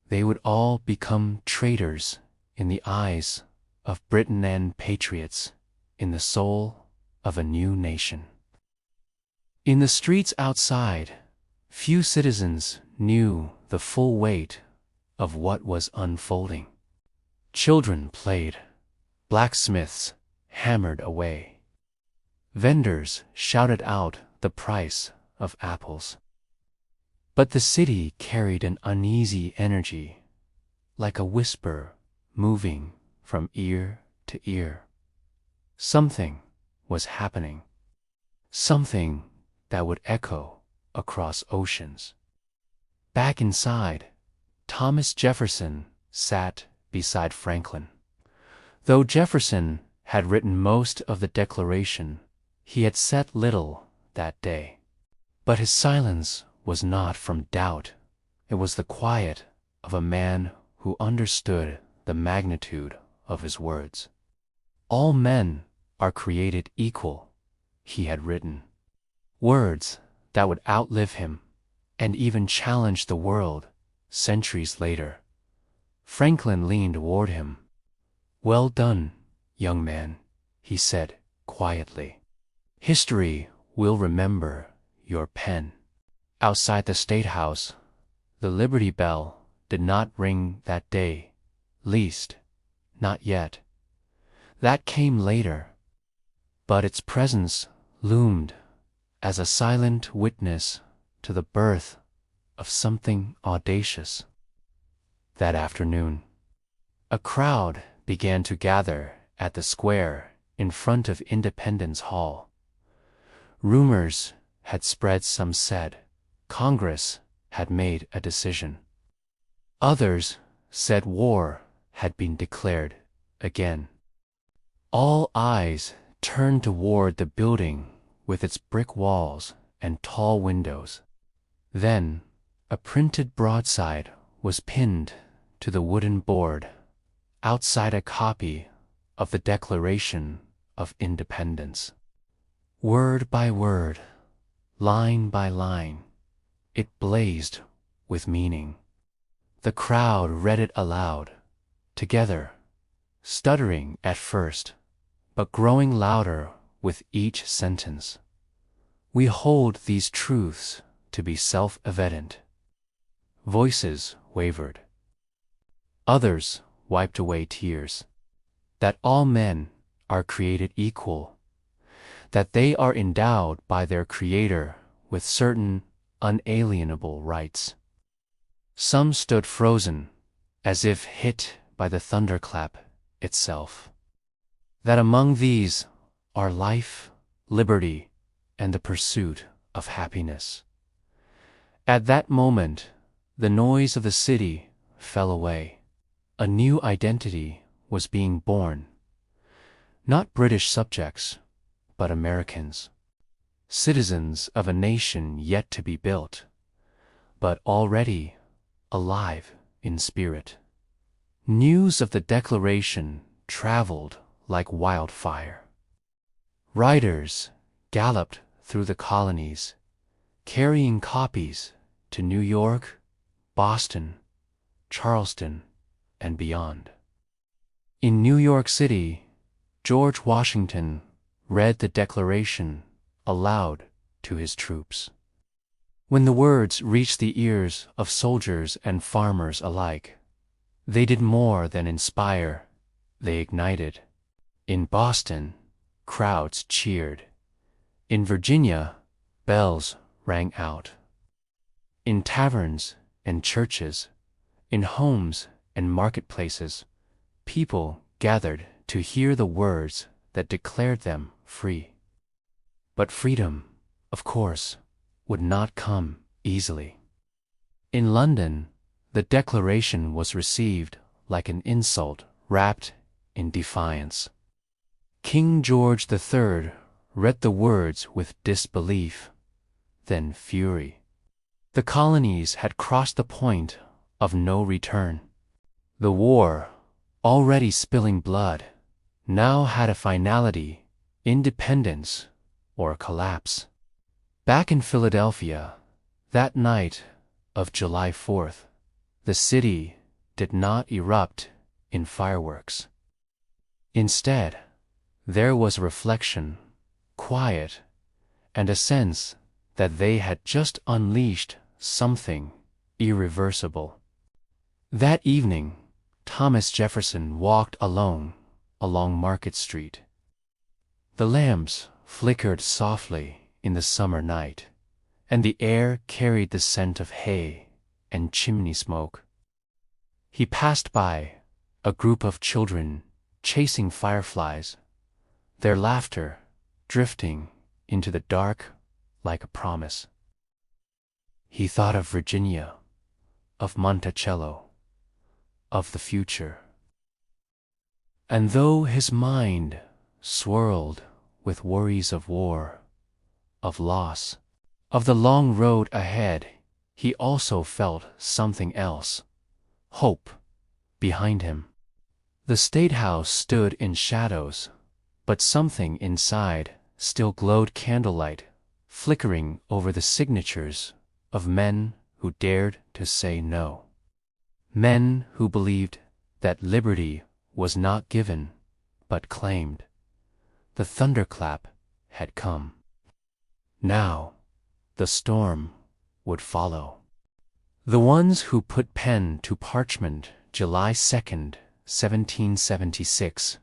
they would all become traitors in the eyes of Britain and patriots in the soul of a new nation. In the streets outside, few citizens knew the full weight of what was unfolding. Children played, blacksmiths hammered away, vendors shouted out the price of apples. But the city carried an uneasy energy, like a whisper moving from ear to ear. Something was happening, something that would echo across oceans. Back inside, Thomas Jefferson sat beside Franklin. Though Jefferson had written most of the Declaration, he had said little that day. But his silence was not from doubt. It was the quiet of a man who understood the magnitude of his words. All men are created equal, he had written. Words that would outlive him and even challenge the world centuries later. Franklin leaned toward him. "Well done, young man," he said quietly. "History will remember your pen." Outside the State House, the Liberty Bell did not ring that day, least, not yet. That came later. But its presence loomed as a silent witness to the birth of something audacious. That afternoon, a crowd began to gather at the square in front of Independence Hall. Rumors had spread. Some said Congress had made a decision. Others said war had been declared again. All eyes turned toward the building with its brick walls and tall windows. Then a printed broadside was pinned to the wooden board outside a copy of the Declaration of Independence. Word by word, line by line, it blazed with meaning. The crowd read it aloud, together, stuttering at first, but growing louder with each sentence. We hold these truths to be self-evident. Voices wavered. Others wiped away tears. That all men are created equal. That they are endowed by their Creator with certain unalienable rights. Some stood frozen, as if hit by the thunderclap itself. That among these are life, liberty, and the pursuit of happiness. At that moment, the noise of the city fell away. A new identity was being born. Not British subjects, but Americans. Citizens of a nation yet to be built, but already alive in spirit. News of the Declaration traveled like wildfire. Riders galloped through the colonies, carrying copies to New York, Boston, Charleston, and beyond. In New York City, George Washington read the Declaration aloud to his troops. When the words reached the ears of soldiers and farmers alike, they did more than inspire, they ignited. In Boston, crowds cheered. In Virginia, bells rang out. In taverns and churches, in homes and marketplaces, people gathered to hear the words that declared them free. But freedom, of course, would not come easily. In London, the declaration was received like an insult wrapped in defiance. King George III read the words with disbelief, then fury. The colonies had crossed the point of no return. The war, already spilling blood, now had a finality: independence or collapse. Back in Philadelphia, that night of July 4th, the city did not erupt in fireworks. Instead, there was reflection, quiet, and a sense that they had just unleashed something irreversible. That evening, Thomas Jefferson walked alone along Market Street. The lamps flickered softly in the summer night, and the air carried the scent of hay and chimney smoke. He passed by a group of children chasing fireflies, their laughter drifting into the dark like a promise. He thought of Virginia, of Monticello, of the future. And though his mind swirled with worries of war, of loss, of the long road ahead, he also felt something else: hope behind him. The State House stood in shadows, but something inside still glowed candlelight, flickering over the signatures of men who dared to say no. Men who believed that liberty was not given, but claimed. The thunderclap had come. Now, the storm would follow. The ones who put pen to parchment July 2nd, 1776.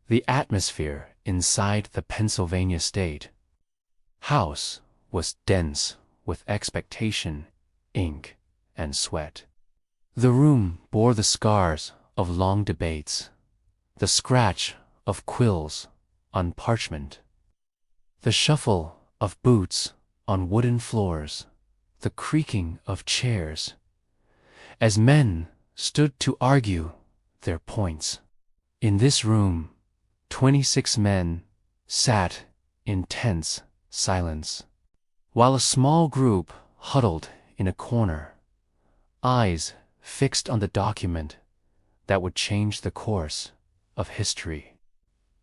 The atmosphere inside the Pennsylvania State House was dense with expectation, ink, and sweat. The room bore the scars of long debates, the scratch of quills on parchment, the shuffle of boots on wooden floors, the creaking of chairs, as men stood to argue their points. In this room, 26 men sat in tense silence, while a small group huddled in a corner, eyes fixed on the document that would change the course of history.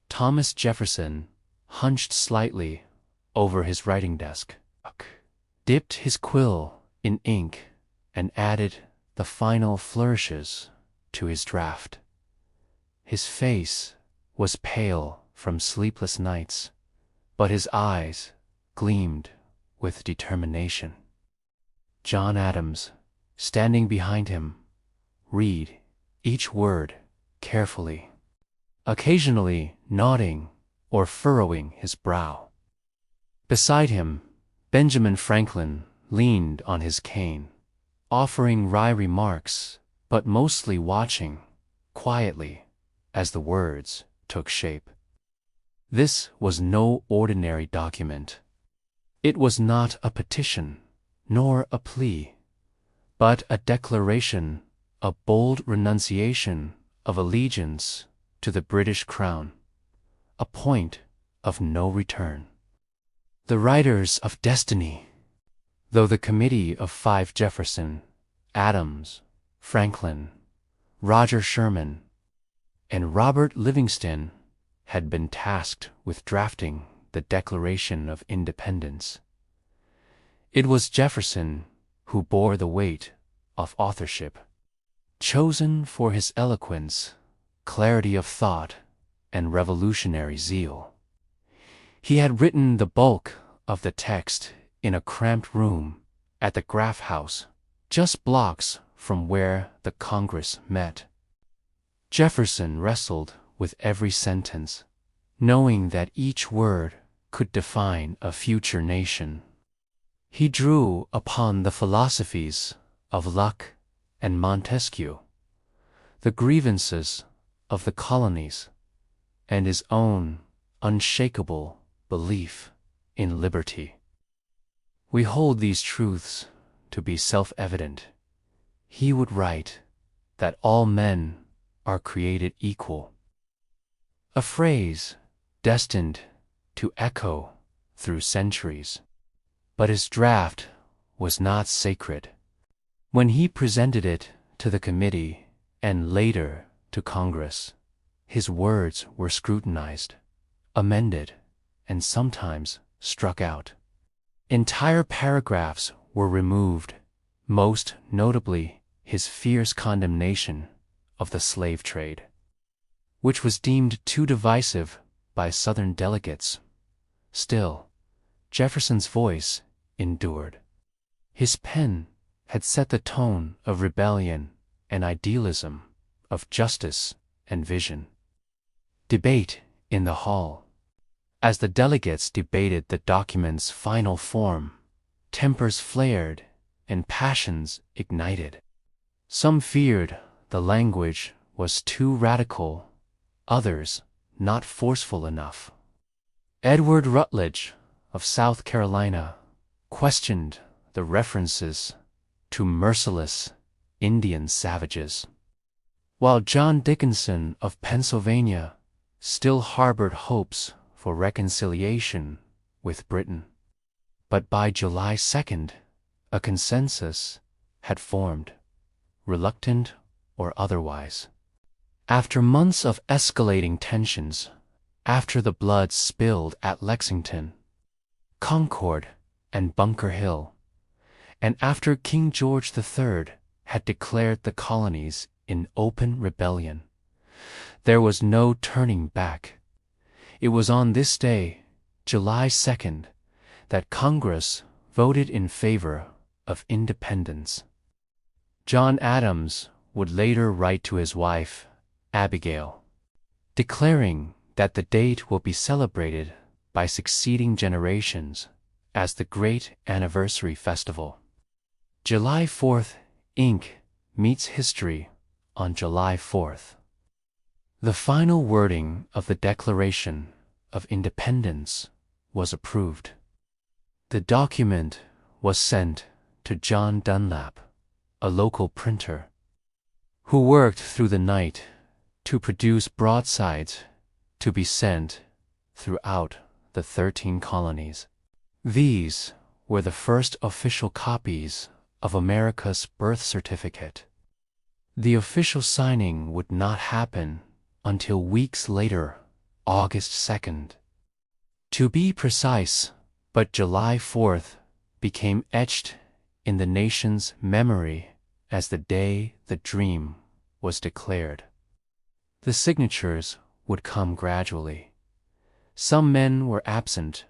Thomas Jefferson hunched slightly over his writing desk, dipped his quill in ink, and added the final flourishes to his draft. His face was pale from sleepless nights, but his eyes gleamed with determination. John Adams, standing behind him, read each word carefully, occasionally nodding or furrowing his brow. Beside him, Benjamin Franklin leaned on his cane, offering wry remarks, but mostly watching, quietly, as the words took shape. This was no ordinary document. It was not a petition, nor a plea, but a declaration, a bold renunciation of allegiance to the British Crown, a point of no return. The writers of destiny, though the Committee of Five, Jefferson, Adams, Franklin, Roger Sherman, and Robert Livingston, had been tasked with drafting the Declaration of Independence. It was Jefferson who bore the weight of authorship, chosen for his eloquence, clarity of thought, and revolutionary zeal. He had written the bulk of the text in a cramped room at the Graff House, just blocks from where the Congress met. Jefferson wrestled with every sentence, knowing that each word could define a future nation. He drew upon the philosophies of Locke and Montesquieu, the grievances of the colonies, and his own unshakable belief in liberty. We hold these truths to be self-evident. He would write that all men are created equal, a phrase destined to echo through centuries. But his draft was not sacred. When he presented it to the committee and later to Congress, his words were scrutinized, amended, and sometimes struck out. Entire paragraphs were removed, most notably his fierce condemnation of the slave trade, which was deemed too divisive by Southern delegates. Still, Jefferson's voice endured. His pen had set the tone of rebellion and idealism, of justice and vision. Debate in the hall. As the delegates debated the document's final form, tempers flared and passions ignited. Some feared the language was too radical, others not forceful enough. Edward Rutledge of South Carolina questioned the references to merciless Indian savages, while John Dickinson of Pennsylvania still harbored hopes for reconciliation with Britain. But by July 2nd, a consensus had formed, reluctant or otherwise. After months of escalating tensions, after the blood spilled at Lexington, Concord, and Bunker Hill, and after King George III had declared the colonies in open rebellion, there was no turning back. It was on this day, July 2nd, that Congress voted in favor of independence. John Adams would later write to his wife, Abigail, declaring that the date will be celebrated by succeeding generations as the great anniversary festival. July 4th, Inc. meets history on July 4th. The final wording of the Declaration of Independence was approved. The document was sent to John Dunlap, a local printer, who worked through the night to produce broadsides to be sent throughout the 13 colonies. These were the first official copies of America's birth certificate. The official signing would not happen until weeks later, August 2nd. To be precise, but July 4th became etched in the nation's memory as the day the dream was declared. The signatures would come gradually. Some men were absent,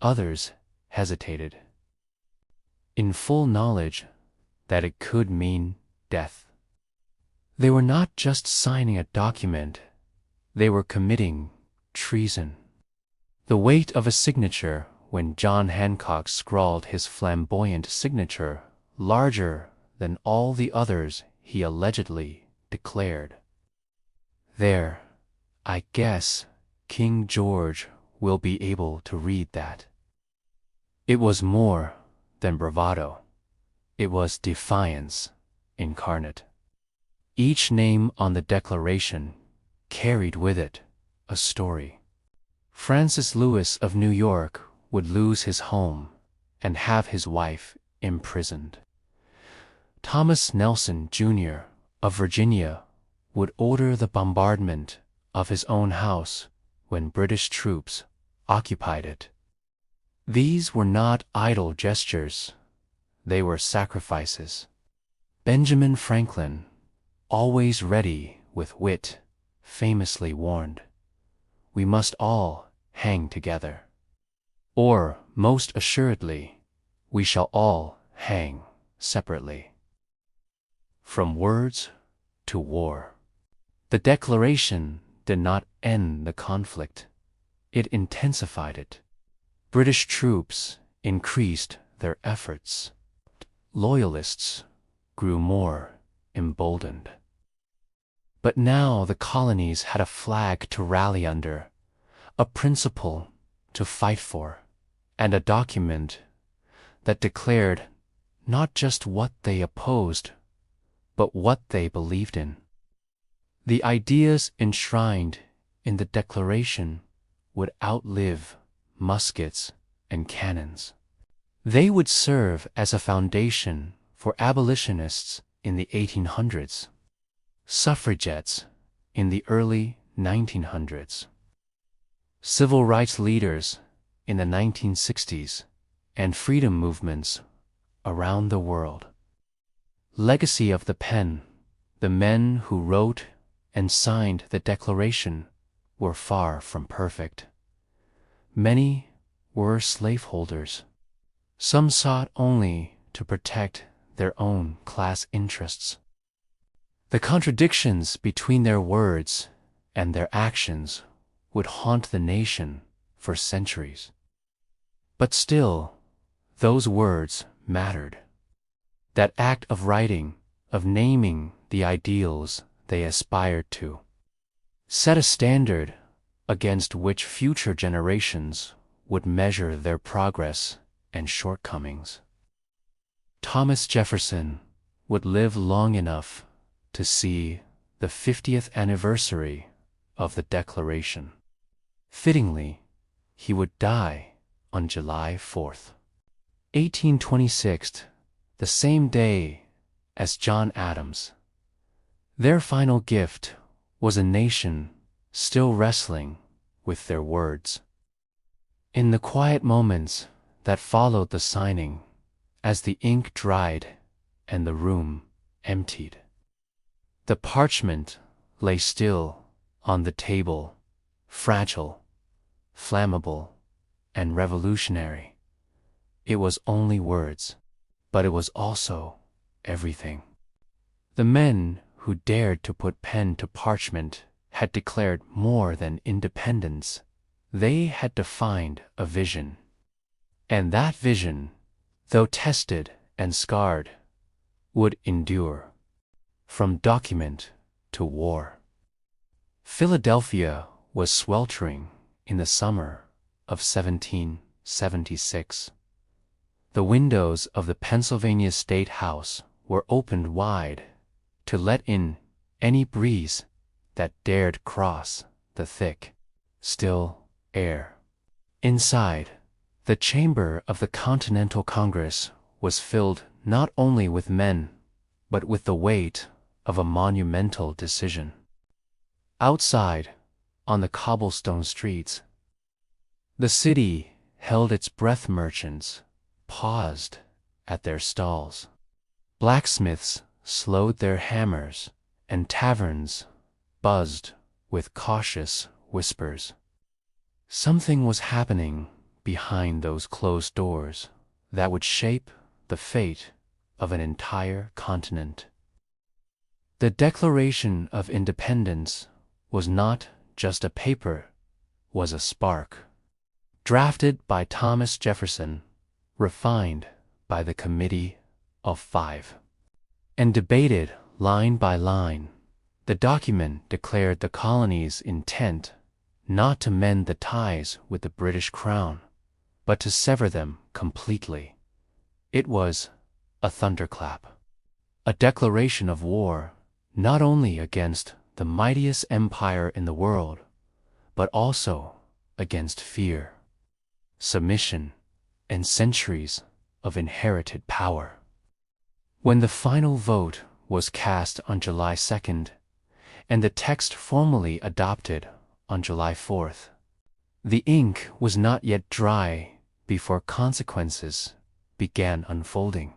others hesitated, in full knowledge that it could mean death. They were not just signing a document, they were committing treason. The weight of a signature when John Hancock scrawled his flamboyant signature larger than all the others he allegedly declared. There, I guess King George will be able to read that. It was more than bravado. It was defiance incarnate. Each name on the Declaration carried with it a story. Francis Lewis of New York would lose his home and have his wife imprisoned. Thomas Nelson, Jr. of Virginia would order the bombardment of his own house when British troops occupied it. These were not idle gestures, they were sacrifices. Benjamin Franklin, always ready with wit, famously warned, "We must all hang together. Or, most assuredly, we shall all hang separately." From words to war. The Declaration did not end the conflict, it intensified it. British troops increased their efforts, loyalists grew more emboldened. But now the colonies had a flag to rally under, a principle to fight for, and a document that declared not just what they opposed, but what they believed in. The ideas enshrined in the Declaration would outlive muskets and cannons. They would serve as a foundation for abolitionists in the 1800s, suffragettes in the early 1900s, civil rights leaders in the 1960s, and freedom movements around the world. Legacy of the pen: the men who wrote and signed the Declaration were far from perfect. Many were slaveholders. Some sought only to protect their own class interests. The contradictions between their words and their actions would haunt the nation for centuries. But still, those words mattered. That act of writing, of naming the ideals they aspired to, set a standard against which future generations would measure their progress and shortcomings. Thomas Jefferson would live long enough to see the 50th anniversary of the Declaration. Fittingly, he would die on July 4th, 1826, the same day as John Adams. Their final gift was a nation still wrestling with their words. In the quiet moments that followed the signing, as the ink dried and the room emptied, the parchment lay still on the table, fragile, flammable, and revolutionary. It was only words, but it was also everything. The men who dared to put pen to parchment had declared more than independence. They had defined a vision. And that vision, though tested and scarred, would endure. From document to war. Philadelphia was sweltering in the summer of 1776. The windows of the Pennsylvania State House were opened wide to let in any breeze that dared cross the thick, still air. Inside, the chamber of the Continental Congress was filled not only with men, but with the weight of a monumental decision. Outside, on the cobblestone streets, the city held its breath. Merchants paused at their stalls. Blacksmiths slowed their hammers, and taverns buzzed with cautious whispers. Something was happening behind those closed doors that would shape the fate of an entire continent. The Declaration of Independence was not just a paper, was a spark. Drafted by Thomas Jefferson, refined by the Committee of Five, and debated line by line, the document declared the colony's intent not to mend the ties with the British Crown, but to sever them completely. It was a thunderclap, a declaration of war not only against the mightiest empire in the world, but also against fear, submission, and centuries of inherited power. When the final vote was cast on July 2nd, and the text formally adopted on July 4th, the ink was not yet dry before consequences began unfolding.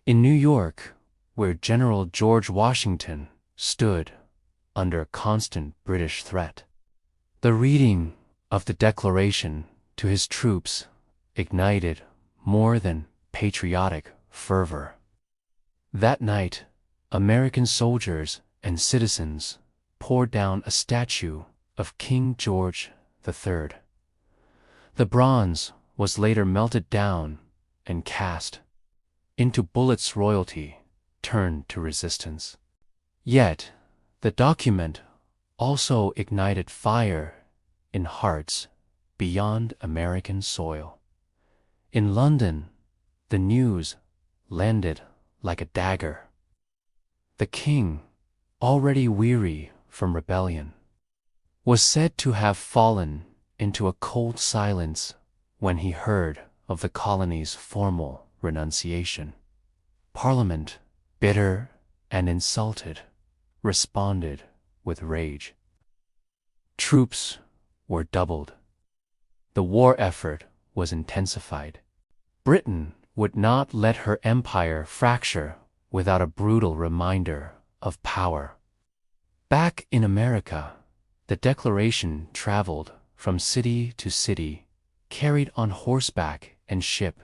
In New York, where General George Washington stood under constant British threat, the reading of the Declaration to his troops ignited more than patriotic fervor. That night, American soldiers and citizens poured down a statue of King George III. The bronze was later melted down and cast into bullets royalty turned to resistance. Yet, the document also ignited fire in hearts beyond American soil. In London, the news landed like a dagger. The king, already weary from rebellion, was said to have fallen into a cold silence when he heard of the colony's formal renunciation. Parliament, bitter and insulted, responded with rage. Troops were doubled. The war effort was intensified. Britain would not let her empire fracture without a brutal reminder of power. Back in America, the Declaration traveled from city to city, carried on horseback and ship,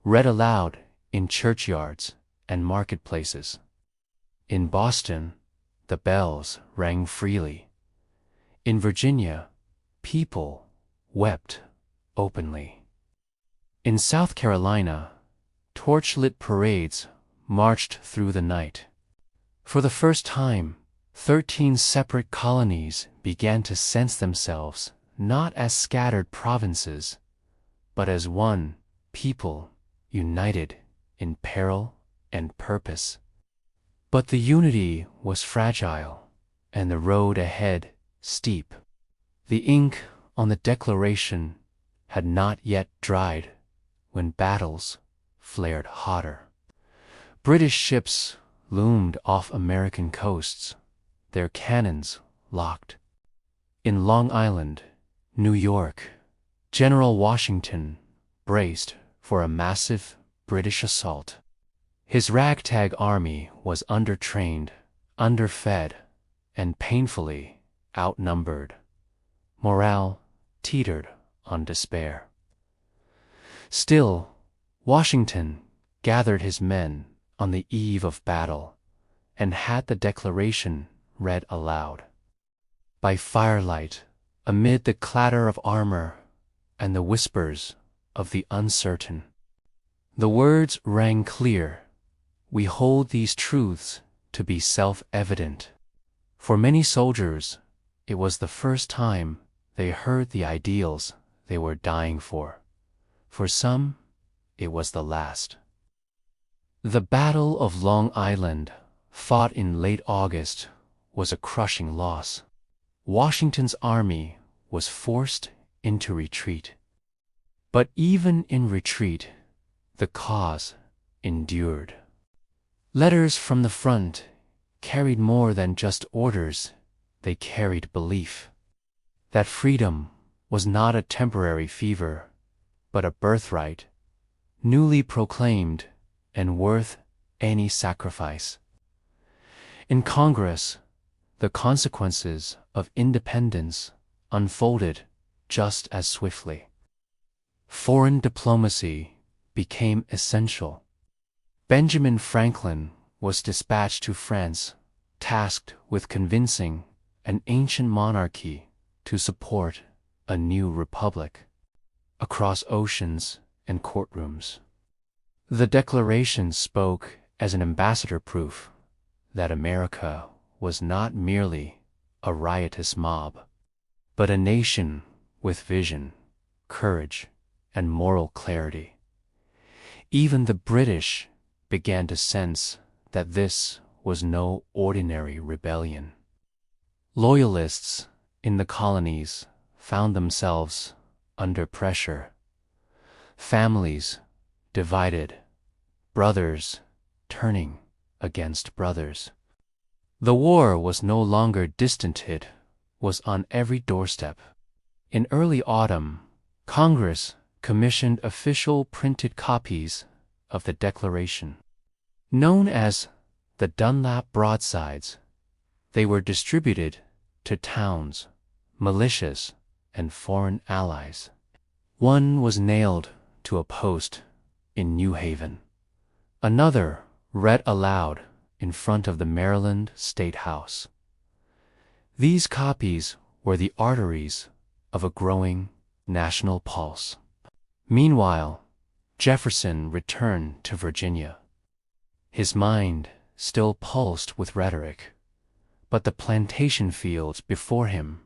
read aloud in churchyards and marketplaces. In Boston, the bells rang freely. In Virginia, people wept openly. In South Carolina, torchlit parades marched through the night. For the first time, 13 separate colonies began to sense themselves not as scattered provinces, but as one people united in peril and purpose. But the unity was fragile, and the road ahead steep. The ink on the Declaration had not yet dried when battles flared hotter. British ships loomed off American coasts, their cannons locked. In Long Island, New York, General Washington braced for a massive British assault. His ragtag army was undertrained, underfed, and painfully outnumbered. Morale teetered on despair. Still, Washington gathered his men on the eve of battle and had the Declaration read aloud. By firelight, amid the clatter of armor and the whispers of the uncertain, the words rang clear. We hold these truths to be self-evident. For many soldiers, it was the first time they heard the ideals they were dying for. For some, it was the last. The Battle of Long Island, fought in late August, was a crushing loss. Washington's army was forced into retreat. But even in retreat, the cause endured. Letters from the front carried more than just orders, they carried belief that freedom was not a temporary fever, but a birthright, newly proclaimed and worth any sacrifice. In Congress, the consequences of independence unfolded just as swiftly. Foreign diplomacy became essential. Benjamin Franklin was dispatched to France, tasked with convincing an ancient monarchy to support a new republic. Across oceans and courtrooms, the Declaration spoke as an ambassador proof that America was not merely a riotous mob, but a nation with vision, courage, and moral clarity. Even the British began to sense that this was no ordinary rebellion. Loyalists in the colonies found themselves under pressure. Families divided, brothers turning against brothers. The war was no longer distant, it was on every doorstep. In early autumn, Congress commissioned official printed copies of the Declaration. Known as the Dunlap broadsides, they were distributed to towns, militias, and foreign allies. One was nailed to a post in New Haven. Another read aloud in front of the Maryland State House. These copies were the arteries of a growing national pulse. Meanwhile, Jefferson returned to Virginia. His mind still pulsed with rhetoric, but the plantation fields before him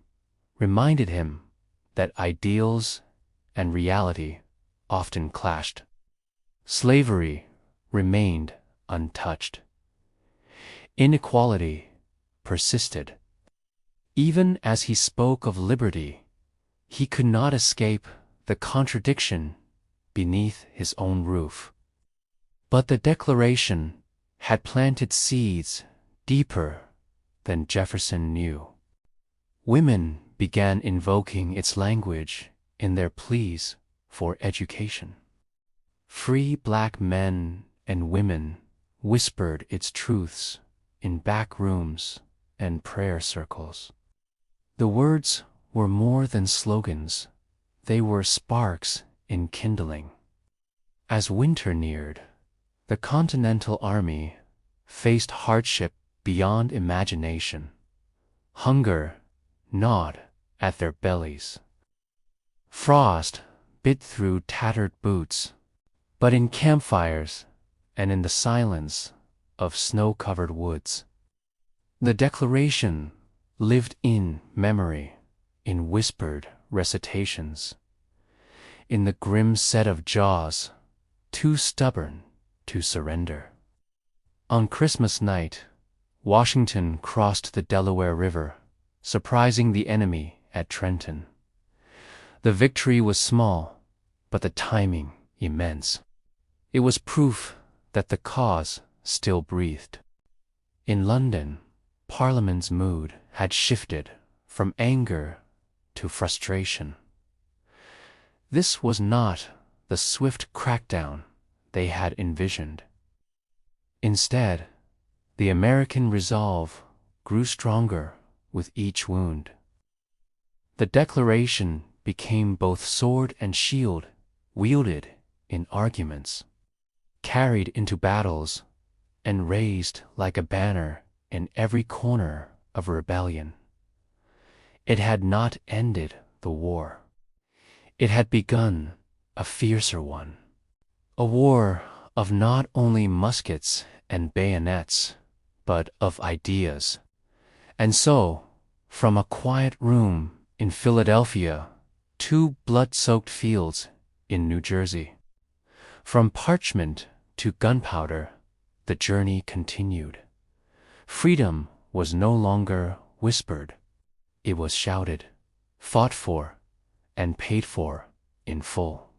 reminded him that ideals and reality often clashed. Slavery remained untouched. Inequality persisted. Even as he spoke of liberty, he could not escape the contradiction beneath his own roof. But the Declaration had planted seeds deeper than Jefferson knew. Women began invoking its language in their pleas for education. Free black men and women whispered its truths in back rooms and prayer circles. The words were more than slogans, they were sparks in kindling. As winter neared, the Continental Army faced hardship beyond imagination. Hunger gnawed at their bellies. Frost bit through tattered boots, but in campfires and in the silence of snow-covered woods, the Declaration lived in memory, in whispered recitations, in the grim set of jaws too stubborn to surrender. On Christmas night, Washington crossed the Delaware River, surprising the enemy at Trenton. The victory was small, but the timing immense. It was proof that the cause still breathed. In London, Parliament's mood had shifted from anger to frustration. This was not the swift crackdown they had envisioned. Instead, the American resolve grew stronger with each wound. The Declaration became both sword and shield, wielded in arguments, carried into battles, and raised like a banner in every corner of rebellion. It had not ended the war. It had begun a fiercer one, a war of not only muskets and bayonets, but of ideas. And so, from a quiet room in Philadelphia to blood-soaked fields in New Jersey, from parchment to gunpowder, the journey continued. Freedom was no longer whispered. It was shouted, fought for, and paid for in full.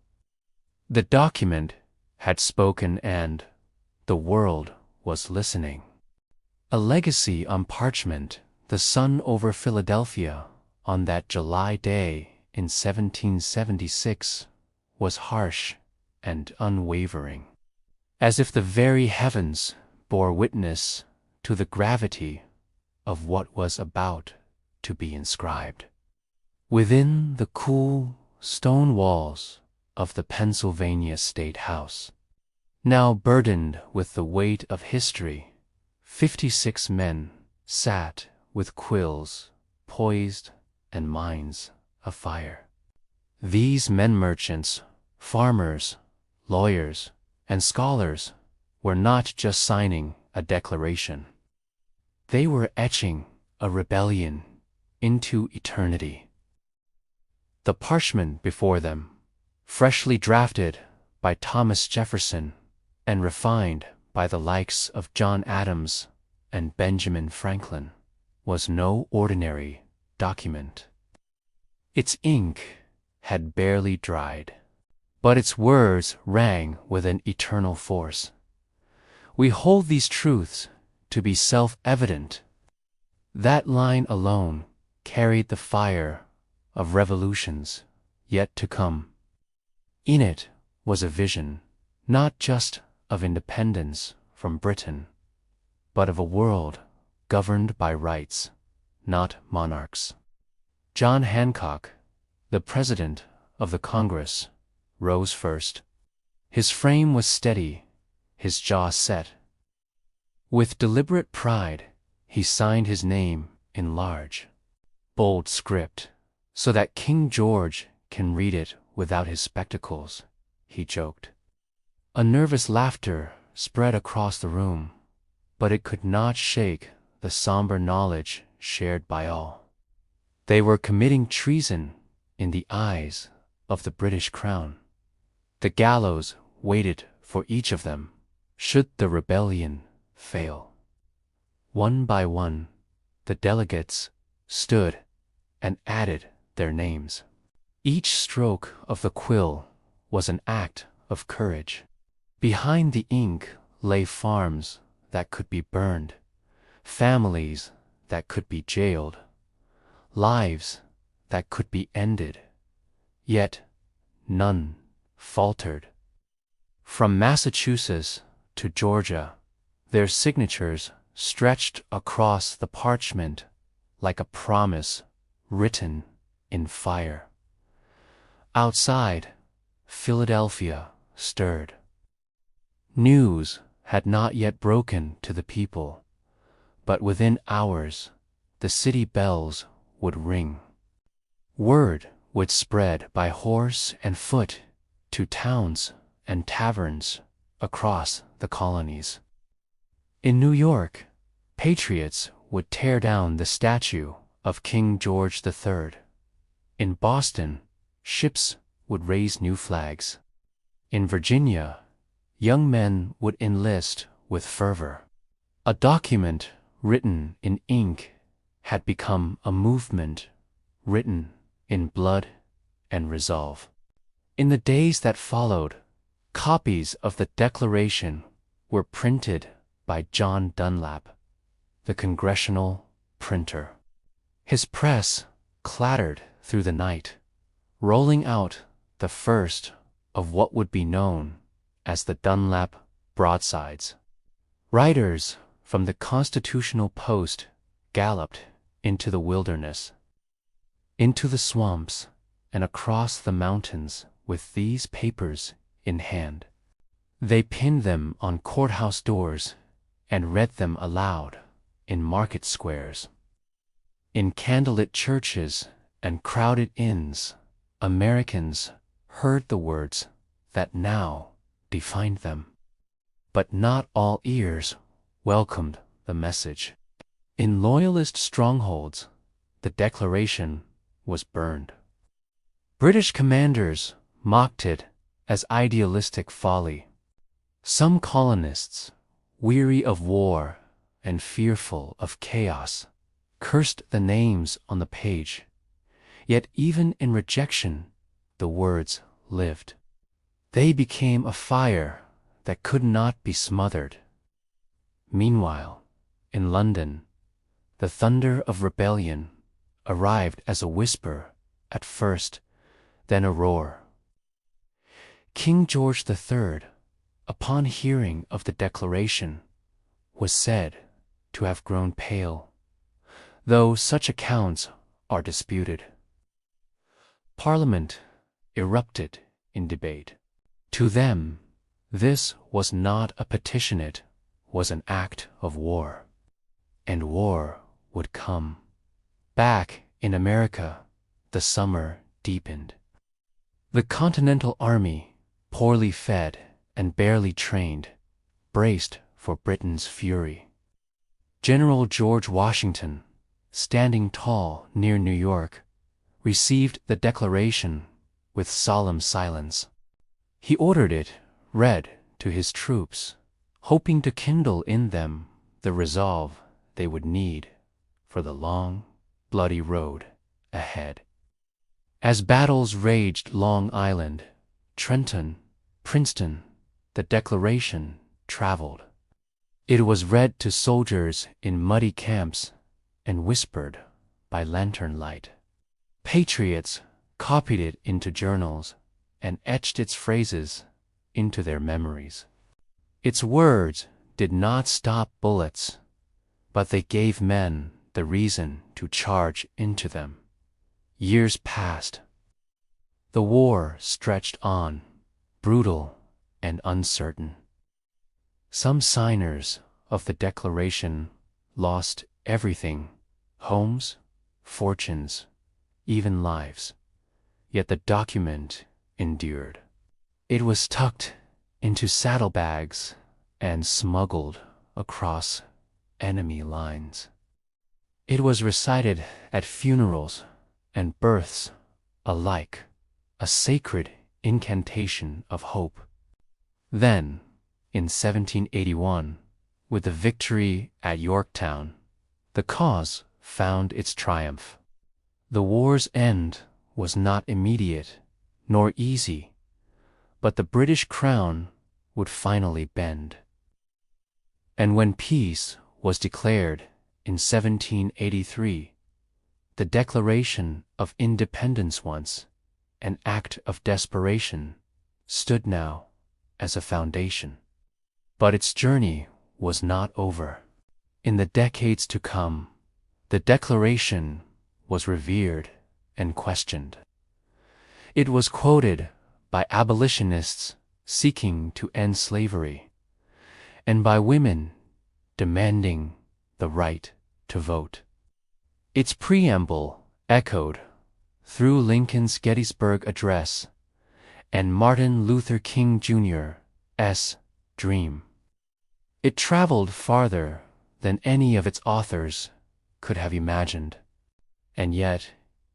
The document had spoken and the world was listening. A legacy on parchment, the sun over Philadelphia on that July day in 1776 was harsh and unwavering, as if the very heavens bore witness to the gravity of what was about to be inscribed. Within the cool stone walls of the Pennsylvania State House, now burdened with the weight of history, 56 men sat with quills poised and minds afire. These men merchants, farmers, lawyers, and scholars were not just signing a declaration. They were etching a rebellion into eternity. The parchment before them, freshly drafted by Thomas Jefferson and refined by the likes of John Adams and Benjamin Franklin, was no ordinary document. Its ink had barely dried, but its words rang with an eternal force. We hold these truths to be self-evident. That line alone carried the fire of revolutions yet to come. In it was a vision, not just of independence from Britain, but of a world governed by rights, not monarchs. John Hancock, the President of the Congress, rose first. His frame was steady, his jaw set. With deliberate pride, he signed his name in large, bold script, so that King George can read it without his spectacles, he joked. A nervous laughter spread across the room, but it could not shake the somber knowledge shared by all. They were committing treason in the eyes of the British Crown. The gallows waited for each of them, should the rebellion fail. One by one, the delegates stood and added their names. Each stroke of the quill was an act of courage. Behind the ink lay farms that could be burned, families that could be jailed, lives that could be ended. Yet none faltered. From Massachusetts to Georgia, their signatures stretched across the parchment like a promise written in fire. Outside, Philadelphia stirred. News had not yet broken to the people, but within hours the city bells would ring. Word would spread by horse and foot to towns and taverns across the colonies. In New York, patriots would tear down the statue of King George III. In Boston, ships would raise new flags. In Virginia, young men would enlist with fervor. A document written in ink had become a movement written in blood and resolve. In the days that followed, copies of the Declaration were printed by John Dunlap, the congressional printer. His press clattered through the night, rolling out the first of what would be known as the Dunlap broadsides. Riders from the Constitutional Post galloped into the wilderness, into the swamps, and across the mountains with these papers in hand. They pinned them on courthouse doors and read them aloud in market squares. In candlelit churches and crowded inns, Americans heard the words that now defined them. But not all ears welcomed the message. In Loyalist strongholds, the Declaration was burned. British commanders mocked it as idealistic folly. Some colonists, weary of war and fearful of chaos, cursed the names on the page. Yet even in rejection, the words lived. They became a fire that could not be smothered. Meanwhile, in London, the thunder of rebellion arrived as a whisper at first, then a roar. King George III, upon hearing of the Declaration, was said to have grown pale, though such accounts are disputed. Parliament erupted in debate. To them, this was not a petition, it was an act of war. And war would come. Back in America, the summer deepened. The Continental Army, poorly fed and barely trained, braced for Britain's fury. General George Washington, standing tall near New York, received the Declaration with solemn silence. He ordered it read to his troops, hoping to kindle in them the resolve they would need for the long, bloody road ahead. As battles raged Long Island, Trenton, Princeton, the Declaration traveled. It was read to soldiers in muddy camps and whispered by lantern light. Patriots copied it into journals and etched its phrases into their memories. Its words did not stop bullets, but they gave men the reason to charge into them. Years passed. The war stretched on, brutal and uncertain. Some signers of the Declaration lost everything, homes, fortunes, even lives. Yet the document endured. It was tucked into saddlebags and smuggled across enemy lines. It was recited at funerals and births alike, a sacred incantation of hope. Then, in 1781, with the victory at Yorktown, the cause found its triumph. The war's end was not immediate nor easy, but the British crown would finally bend. And when peace was declared in 1783, the Declaration of Independence, once an act of desperation, stood now as a foundation. But its journey was not over. In the decades to come, the Declaration was revered and questioned. It was quoted by abolitionists seeking to end slavery, and by women demanding the right to vote. Its preamble echoed through Lincoln's Gettysburg Address and Martin Luther King Jr.'s dream. It traveled farther than any of its authors could have imagined, and yet,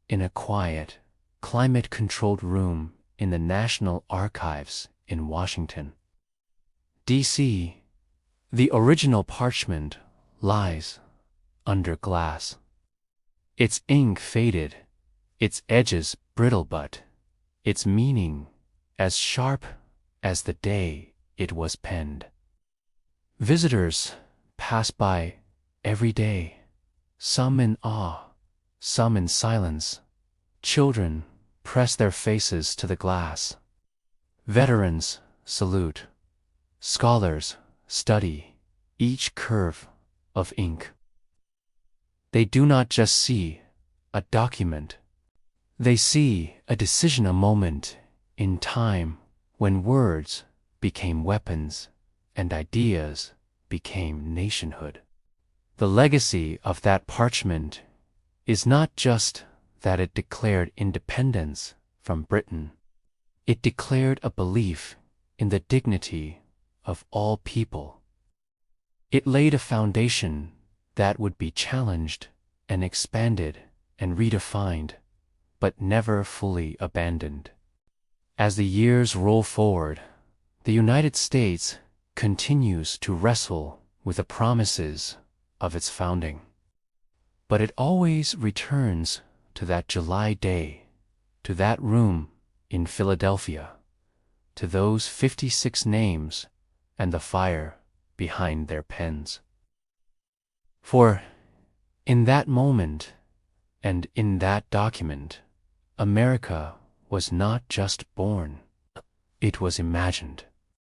in a quiet, climate-controlled room in the National Archives in Washington, D.C., the original parchment lies under glass. Its ink faded, its edges brittle, but its meaning as sharp as the day it was penned. Visitors pass by every day, some in awe, some in silence. Children press their faces to the glass. Veterans salute. Scholars study each curve of ink. They do not just see a document. They see a decision, a moment in time when words became weapons and ideas became nationhood. The legacy of that parchment is not just that it declared independence from Britain. It declared a belief in the dignity of all people. It laid a foundation that would be challenged and expanded and redefined, but never fully abandoned. As the years roll forward, the United States continues to wrestle with the promises of its founding. But it always returns to that July day, to that room in Philadelphia, to those 56 names and the fire behind their pens. For in that moment and in that document, America was not just born, it was imagined.